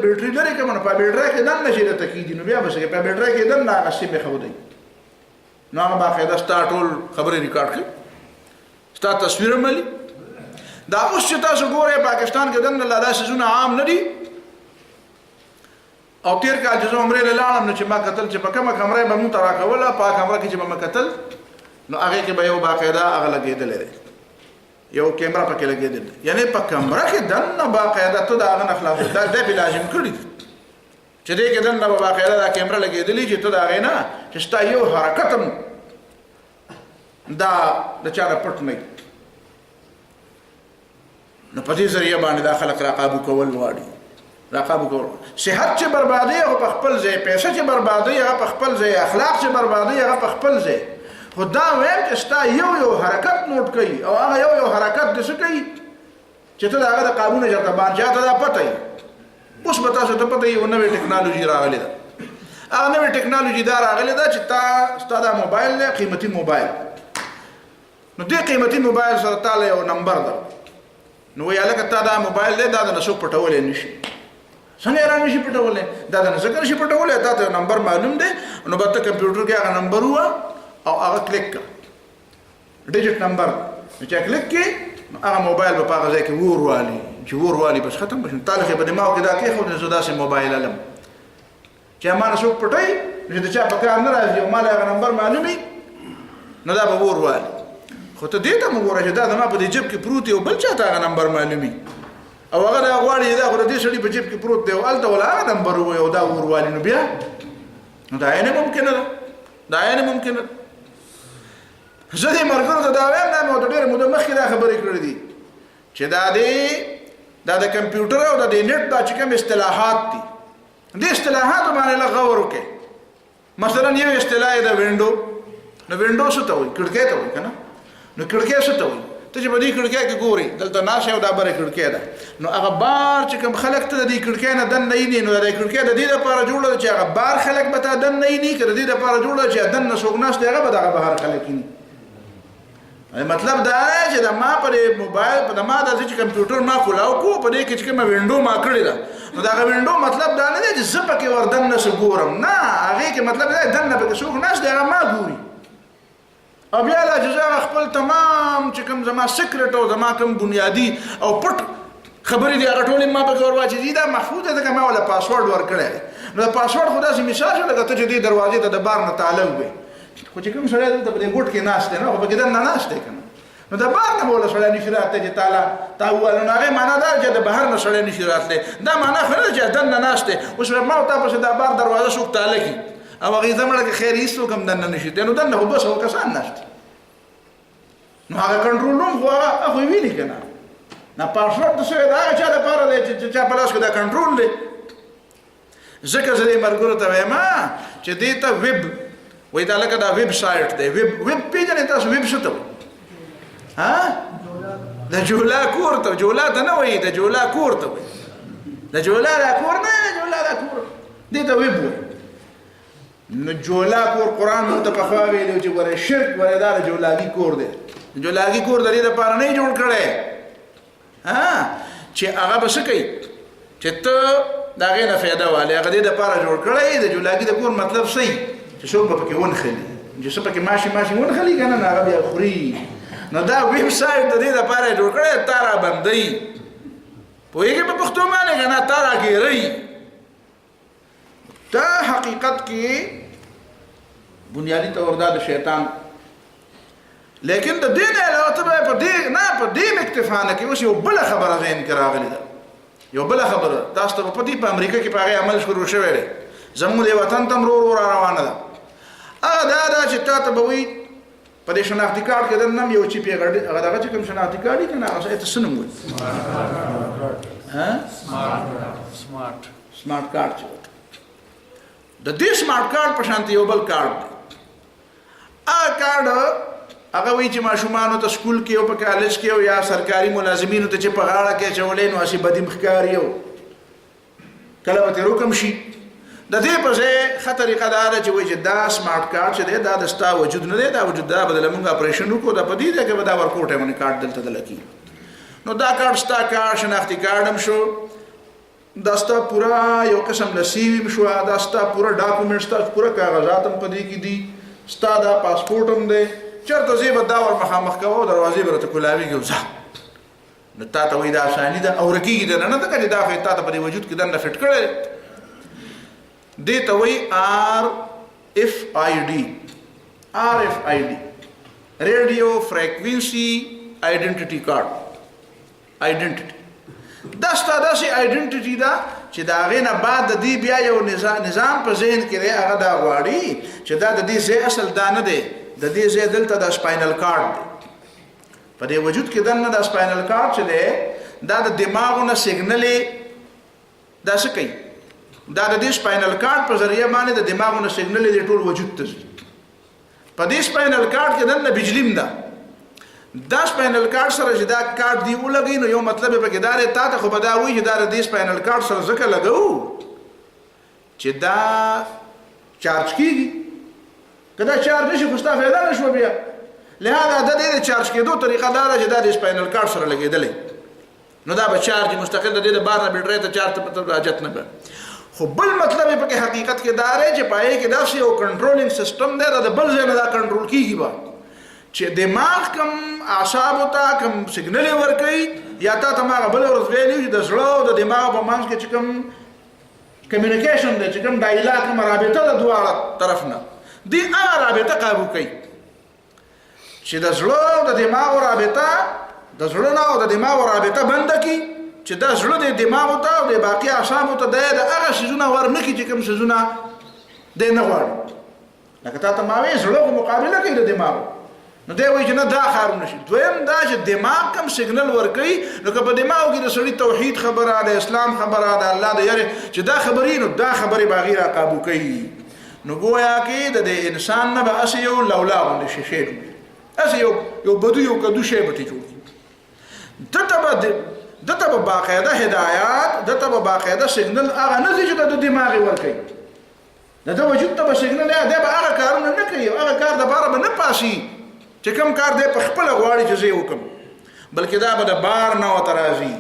بیټری لري کوم نه په بیټری کې دنه شي ته کی دي نو بیا بس په بیټری کې دنه هغه شی به خو دي نو هغه باقاعده ستا ټول خبره ریکارډ کړي، ستا تصویر ملي. دا اوس چې تاسو ګورئ پاکستان کې دنه لا داسې زونه عام نه دي. او تیر کال چې زه عمرې له لاړم نو چې ما کتل چې په کومه کمره به مونږ ته راکوله، په کمره کې چې به ما کتل نو هغې کې به یو باقاعده هغه لګېدلی دی، یو کیمره پکې لګېدلی، یعنې په کمره کې دننه باقاعده ته د هغه نه خلاص دا پې لازم کړي دي چې دې کې دننه به باقاعده دا کیمره لګېدلي چې ته د هغې نه چې ستا یو حرکت هم دا د چا نه پټ نه. نو په دې ذریعه باندې دا خلک راقابو کول غواړي، راقابو کول. صحت چې بربادي هغه په خپل ځای، پیسه چې بربادي هغه په خپل ځای، اخلاق چې بربادي هغه په خپل ځای. خو دا ویم چې ستا یو حرکت نوٹ کوي او هغه یو حرکت د څه کوي چې ته د هغه د قابو نه چېرته باندې چاته دا پته وي. اوس به تاسو ته پته وي یو نوې ټکنالوژي راغلې ده. هغه نوې ټکنالوژي دا راغلې ده چې ستا دا موبایل دی قیمتي موبایل، نو دې قیمتي موبایل سره تاله یو نمبر ده. نو وایي هلکه تا دا موبایل دی دا د نه څوک پټولی نه شي. څنګه یې را نه شي پټولی؟ دا د نه څنګه نه شي پټولی؟ تا ته یو نمبر معلوم دی، نو به ته کمپیوټر کې هغه نمبر ووه او هغه کلیک کړه، ډیجټ نمبر نو چې کلیک کړې نو هغه موبایل به په هغه ځای کې ور والي، چې ور والي بس ختم به شي. تا لکه په دماغ کې دا کېښود نو زه داسې موبایل علم چې ما نه څوک پټوي نو چې د چا په کار نه راځي او ما له هغه نمبر معلوم وي نو دا به ور والي. خو ته دې ته مو ګوره چې دا زما په دې جیب کې پروت یو بل چا ته هغه نمبر معلوم وي او هغه دا غواړي دا خو د دې سړي په جیب کې پروت دی او هلته ولا هغه نمبر ووایي او دا ور والي، نو بیا نو دا یې نه ممکنه ده، دا یې نه ممکنه ده. زه دې ملګرو ته دا وایم، دا مې ورته ډېره موده مخکې دا خبرې کړې دي چې دا د کمپیوټر او د نېټ دا چې کوم اصطلاحات دي، دې اصطلاحاتو باندې لږ غور وکړئ. مثلا یو اصطلاح د وینډو، نو وینډو څه ته وایي؟ کړکۍ ته وایي که نه؟ نو کړکۍ څه ته وایي؟ ته چې په دې کړکۍ کې ګورې دلته ناست یې او دا بره کړکۍ ده، نو هغه بار چې کوم خلک ته د دې کړکۍ نه دننه ییني، نو د کړکۍ د دې دپاره جوړه ده چې هغه بار خلک به تا دننه ییني، که د دې دپاره جوړه ده چې دننه څوک ناست دی هغه به دغه بهر خلک ییني. مطلب دا دی چې د ما پر موبایل د ما د چې کمپیوټر ما کولاو کو په دې کې چې کومه وینډو ما کړې ده، نو دغه وینډو مطلب دا نه دی چې زه پکې ور دننه څه ګورم، نه، هغې کې مطلب دا دی دننه پکې څوک ناست دی هغه ما ګوري. او بیا دا چې زه خپل تمام چې کوم زما سیکرټ او زما کوم بنیادي او پټ خبرې دي هغه ټولې ما پکې ور واچوي، دا محفوظ دی ځکه ما وله پاسورډ ورکړی دی. نو د پاسورډ خو داسې مثال شو لکه ته چې دې دروازې ته د بار نه تاله ووې، خو چې کوم سړی دلته په دې ګوټ کې ناست دی نو خو پکې دننه ناست دی که نه، نو د بار نه به وله سړی نشي راتلی چې تا وویل، نو هغې معنا دا چې د بهر نه سړی نشي راتلی، دا معنا خو نه ده چې دننه ناست دی. اوس ما او تا پسې دا بار دروازه څوک تاله کړي او هغې زه مړه کې خیر هېڅوک هم دننه نشي دی، نو دننه خو 200 کسان ناست دي، نو هغه کنټرول روم خو هغه ویني که نه. نه پاسورډ څه دی د هغه چا دپاره دی چې چا په لاس کې دا کنټرول دی. ځکه زه دې ملګرو ته وایم چې دې ته ویب وایي، دا لکه دا ویب سایټ دی. ویب پېژنئ تاسو ویب څه ته وایي؟ د جولا کور ته، جولا ته نه وایي، د جولا کور ته وایي، د جولا دا کور نه، جولا دا کور دې ته ویب وایي. نو جولا کور قرآن مونږ ته پخوا ویلي چې ګوره شرک ګوره دا د جولاګي کور دی. جولاګي کور د دې دپاره نه یې جوړ کړی چې هغه به څه کوي چې ته د هغې نه فایده والې، هغه دې دپاره جوړ کړی. د جولاګي د کور مطلب څه چې څوک به پکې ونښلي، چې څه پکې ماشي ونښلي که نه، نو هغه بیا خوري. نو دا ویب سایټ د دې دپاره یې جوړ کړی تا را بندوي، پوهېږې په پښتو باندې که نه، تا را ګیروي. دا حقیقت کې بنیادی طور دا د شیطان لیکن د دین علاوه ته په دې نه په دې اکتفا نه کې اوس یو بل خبره ذهن کې راغلی ده یو بل خبره تاسو ته په دې په امریکا کې په هغه عمل شروع شوی دی زموږ د وطن تم رو روانه ده هغه دا چې تاسو به وي په دې شناختی کارت کې دنه یو چی پیغړ هغه دغه چې کوم شناختی کارت دی کنه هغه ته سنم وي ها سمارټ کارت د دې سمارټ کارت په شان یو بل کارت کارت هغه وی چې ماشومانو ته سکول کې او په کالج کې او یا سرکاري ملازمینو ته چې په غاړه کې چولې نو اسی بدیم ښکاری یو کله به روکم شي د دې په ځای خطر قدار چې وی چې دا سمارټ کارت چې دا د ستا وجود نه دی دا وجود دا بدل موږ اپریشن وکړو دا په دې کې به دا ورکوټه باندې کارت دلته دلکی نو دا کارت ستا کارت شناختی کارت هم شو دا ستا پورا یو قسم نصیب شو دا ستا پورا ډاکومنټ ستا پورا کاغذات هم په دې کې دي ستا دا پاسپورت هم دی چرته زیبه دا ور مخامخ کوو دروازې برته کولاوي کې وځه نو تا ته وې دا آسانی ده او رکیږي نه نه ته دا خو تا ته په وجود کې دنه فټ کړي دې ته وې RFID رادیو فریکوینسي آیډنټیټي کارت آیډنټیټي دا ستاسو آیډنټیټي دا چې دا غینه بعد د دې بیا یو نظام په ذهن کې دی هغه دا غواړي چې دا د دې ځای اصل دا نه دی د دې ځای دلته د سپاینل کارت دی په دې وجود کې دنه د سپاینل کارت چې دی دا د دماغونو سیګنلې دا څه کوي دا د دې سپاینل کارت په ذریعہ باندې د دماغونو سیګنلې د ټول وجود ته ځي په دې سپاینل کارت کې دنه بجلیم ده دا سپاینل کارت سره چې دا کارت دی ولګي نو یو مطلب به کې دار ته خو به دا وایي چې دا د سپاینل کارت سره ځکه لګو چې دا چارج کیږي کدا چارج نشي خو ستاسو فایده نشو بیا لہذا د دې چارج کېدو طریقه دا چې دا د سپاینل کارت سره لګیدلې نو دا به چارج مستقل د دې بار نه بیټری ته چارج ته راځت نه خو بل مطلب په کې حقیقت کې دا دی چې پای کې دا یو کنټرولینګ سیستم دی دا بل ځای نه دا کنټرول کیږي با چې دماغ کم اعصاب ته کم سیګنل ورکړي یا تا ته بل ورځ ویلو چې د زړه او د دماغ په منځ کې چې کوم کمیونیکیشن دی چې کوم ډایلاګ کوم رابطه د دواړه طرف نه دی هغه رابطه قابو کوي چې د زړه او د دماغ رابطه د زړه نه او د دماغ رابطه بند کی چې د زړه د دماغ ته او د باقي اعصاب ته د هغه شیزونه ورنکي چې کوم شیزونه د نه غواړي لکه تا ته ما وې زړه په مقابله کې د دماغ نو دی وایي چې نه دا خار نشي دویم دا چې دماغ کم سیګنل ورکوي نو که په دماغ کې د سړي توحید خبره د اسلام خبره د الله د یاره چې دا خبرې نو دا خبرې باغی را قابو کوي نو گویا کې د انسان نه به اسی یو لولا باندې شیشه اسی یو بدو یو کدو شی به جوړ دته به باقاعده هدایات دته به باقاعده سیګنل هغه نه چې د دماغ ورکوي د وجود ته به سیګنل دی به هغه کارونه نه کوي هغه کار د بار به نه پاسي چې کوم کار دی په خپل غواړي چې زه وکم بلکې دا به د بار نه وترازي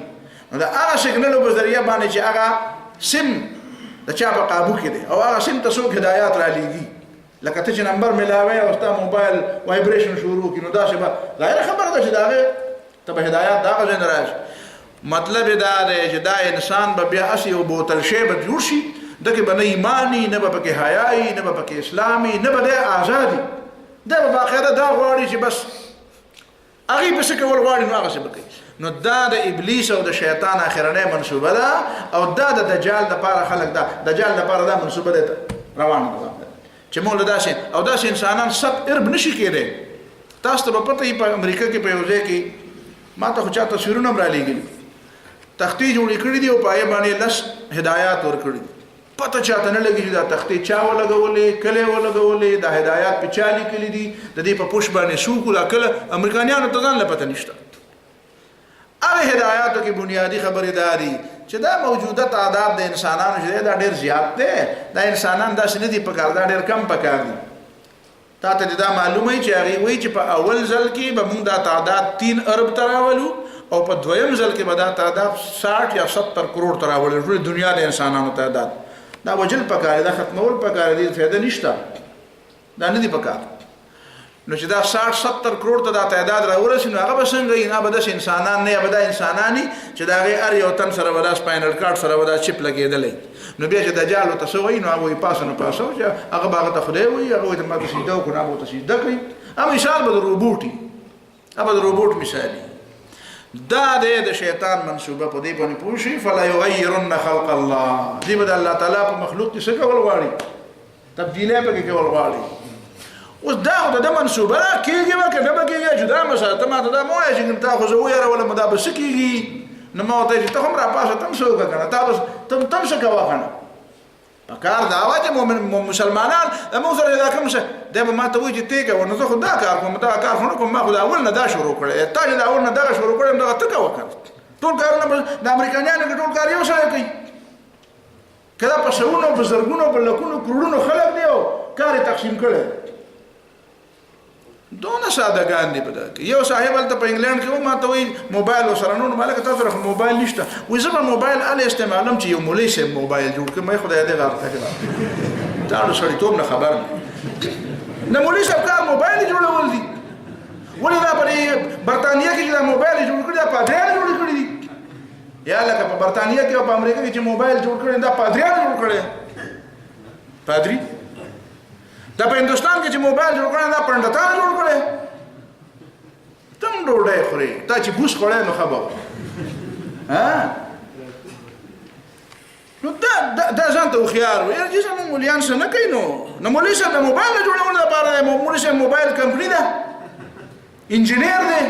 نو دا هغه سیګنل په ذریعہ باندې چې هغه سم د چا په قابو کې دی او هغه سم ته څوک هدایات را لېږي لکه ته چې نمبر ملاوي او ستا موبایل وایبریشن شروع کړي نو دا شی به غیر خبره ده چې دا ته به هدایات دا غوښنه راځي مطلب دا دی چې دا انسان به بیا اسی او بوتل شی به جوړ شي دغه به نه ایمانی نه به پکې حیاي نه به پکې اسلامي نه به آزادي دا به باقاعده دا غواړي چې بس هغه به څه کول غواړي نو هغه څه وکړي نو دا د ابلیس او د شیطان اخرنه منسوبه ده او دا د دجال د پاره خلق ده دجال د پاره دا منسوبه ده روان ده چې موږ داسې او داسې انسانان سب ارب نشي کېدی تاسو ته په پته په امریکا کې په یو ځای کې ما ته خو چا تصویرونه را لېږلي تختې جوړې کړې دي او پای باندې لس هدایات ورکړي پته چاته نه لګي دا تختې چا ولګولې کله ولګولې دا هدایات په چالي کړې دي د دې په پوش باندې شو کولا کله امریکایانو ته ځان لپاره نشته هغه هدایاتو کې بنیادی خبره داري چې دا موجوده تعداد د انسانانو چې دا ډېر زیات دی دا انسانان دا شنه دي په کار دا ډېر کم پکار دي تاسو دا معلومه چې هغه وایي چې په اول ځل کې به موږ دا تعداد 3 ارب تراولو او په دویم ځل کې به دا تعداد 60 یا 70 کروڑ تراولو ټول دنیا د انسانانو تعداد دا وجل پکار دا ختمول پکار دي فائدہ نشته دا نه دي پکار نو چې دا 60-70 کروڑ ته دا تعداد راورسي نو هغه به څنګه وي؟ نه به داسې انسانان نه به دا انسانان چې د هغې هر یو تن سره به دا سپاینل کارډ سره به دا چپ لګېدلی نو بیا چې دجال ورته څه وایي نو هغه وایي پاسه نو پاسه چې هغه به هغه ته خدای وایي هغه وایي ته ما ته سجده وکړو نو هغه ورته سجده کوي هغه مثال به د روبوټ وي هغه به د روبوټ مثال وي دا دی د شیطان منصوبه په دې باندې پوه شئ فلا یغیرن خلق الله دې به د الله تعالی په مخلوق کې څه کول غواړي تبدیلی پکې کول غواړي اوس دا خو د منصوبه کېږي به که نه به کېږي جدا مسله ته ما ته دا مه وایه چې تا خو زه ویرولم دا به څه کېږي نو ما ورته چې ته هم راپاسه ته هم څه وکړه که نه ته هم څه کوه که نه پکار دا وه چې مسلمانان زموږ سره دا کوم څه دی به ما ته وایي چې تی کوه نو زه خو دا کار کوم دغه کار خو نه کوم ما خو د اول نه دا شروع کړی تا چې د اول نه دغه شروع کړی دغه ته کوه که ټول کارونه د امریکایانو کې ټول کار یو سړی کوي که دا په سوونو په زرګونو په لکونو کروړونو خلک دی او کار یې تقسیم کړی دونه سادهګان دي په دا کې یو صاحب هلته په انګلینډ کې و ما ته وایي موبایل ورسره نو مالکه تاسو سره خو موبایل نشته وایي زه به موبایل هلې استعمالوم چې یو مولوي صاحب موبایل جوړ کړي مې خدای دې غار ته کړه دا نو سړیتوب نه خبر نه مولوي صاحب کار موبایل یې جوړول دي ولې دا په برطانیه کې چې دا موبایل یې جوړ کړي دا پادریان جوړ کړي دي یا لکه په برطانیه کې او په امریکا کې چې موبایل جوړ کړي دا پادریان جوړ کړي پادری دا په هندوستان کې چې موبایل جوړ کړی دا پنډتان جوړ کړی ته هم ډوډۍ خورې تا چې بوس خوړی نو ښه به نو دا ځان ته هوښیار و یاره چې زموږ مولیان څه نه کوي نو مولوي صاحب د موبایل د جوړولو لپاره دی مولوي صاحب موبایل کمپني ده انجینیر دی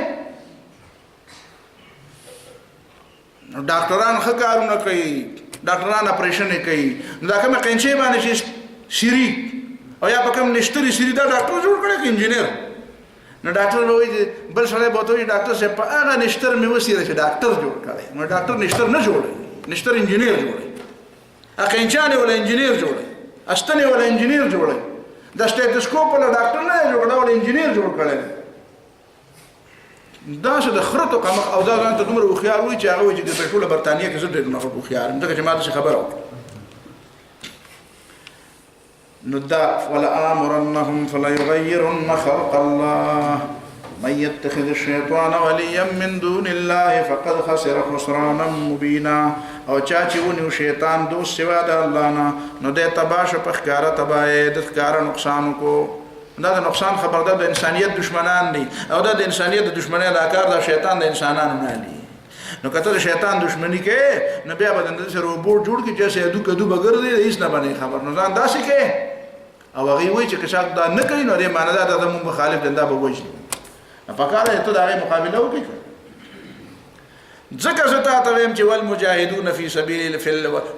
نو ډاکټران ښه کارونه کوي ډاکټران اپریشن یې کوي نو دا کومه قینچۍ باندې چې سیري او یا په کوم نشتري سیري دا ډاکټر جوړ کړی که انجینیر نو ډاکټر به وایي چې بل سړی به ورته وایي ډاکټر صاحب په هغه نشتر مې وسیره چې ډاکټر جوړ کړی نو ډاکټر نشتر نه جوړوي نشتر انجینیر جوړوي قینچانې ولا انجینیر جوړوي استنې ولا انجینیر جوړوي د سټیتسکوپ ولا ډاکټر نه دی جوړ کړی ولا انجینیر جوړ کړی دا څه د خرتو قمق او دا ځان ته دومره هوښیار وایي چې هغه وایي چې د ټوله برطانیه کې زه ډېر نفر هوښیار یم ځکه چې ما داسې خبره وکړه نو دا ولآمرنهم فليغيرن خلق الله من يتخذ الشيطان وليا من دون الله فقد خسر خسرانا مبينا او چا چې ونیو شیطان دوست سوا د الله نه نو دی تباه شو په ښکاره تباهۍ د ښکاره نقصان وکړو دا د نقصان خبردار د انسانیت دشمنان دي او دا د انسانیت د دشمنۍ دا کار د شیطان د انسانانو نه دي نو که ته د شیطان دشمني کوې نو بیا به د داسې روبوټ جوړ کړي چې هسې ادو کدو به ګرځي هېڅ نه به نه خبر نو ځان داسې کوې او هغې وایي چې که چا دا نه کوي نو دې معنا دا ده زموږ مخالف دی دا به وژني نو پکار دی ته د هغې مقابله وکړې ځکه زه تا ته ویم چې والمجاهدون فی سبیل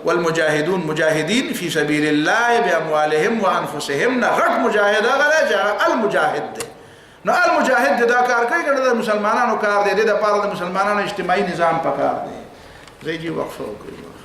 والمجاهدون مجاهدین فی سبیل الله باموالهم وانفسهم نه غټ مجاهد هغه دی چې المجاهد دی نو المجاهد دا کار کوي که د مسلمانانو کار دی د دې دپاره د مسلمانانو اجتماعي نظام پکار دی ځای جي وقفه وکړئ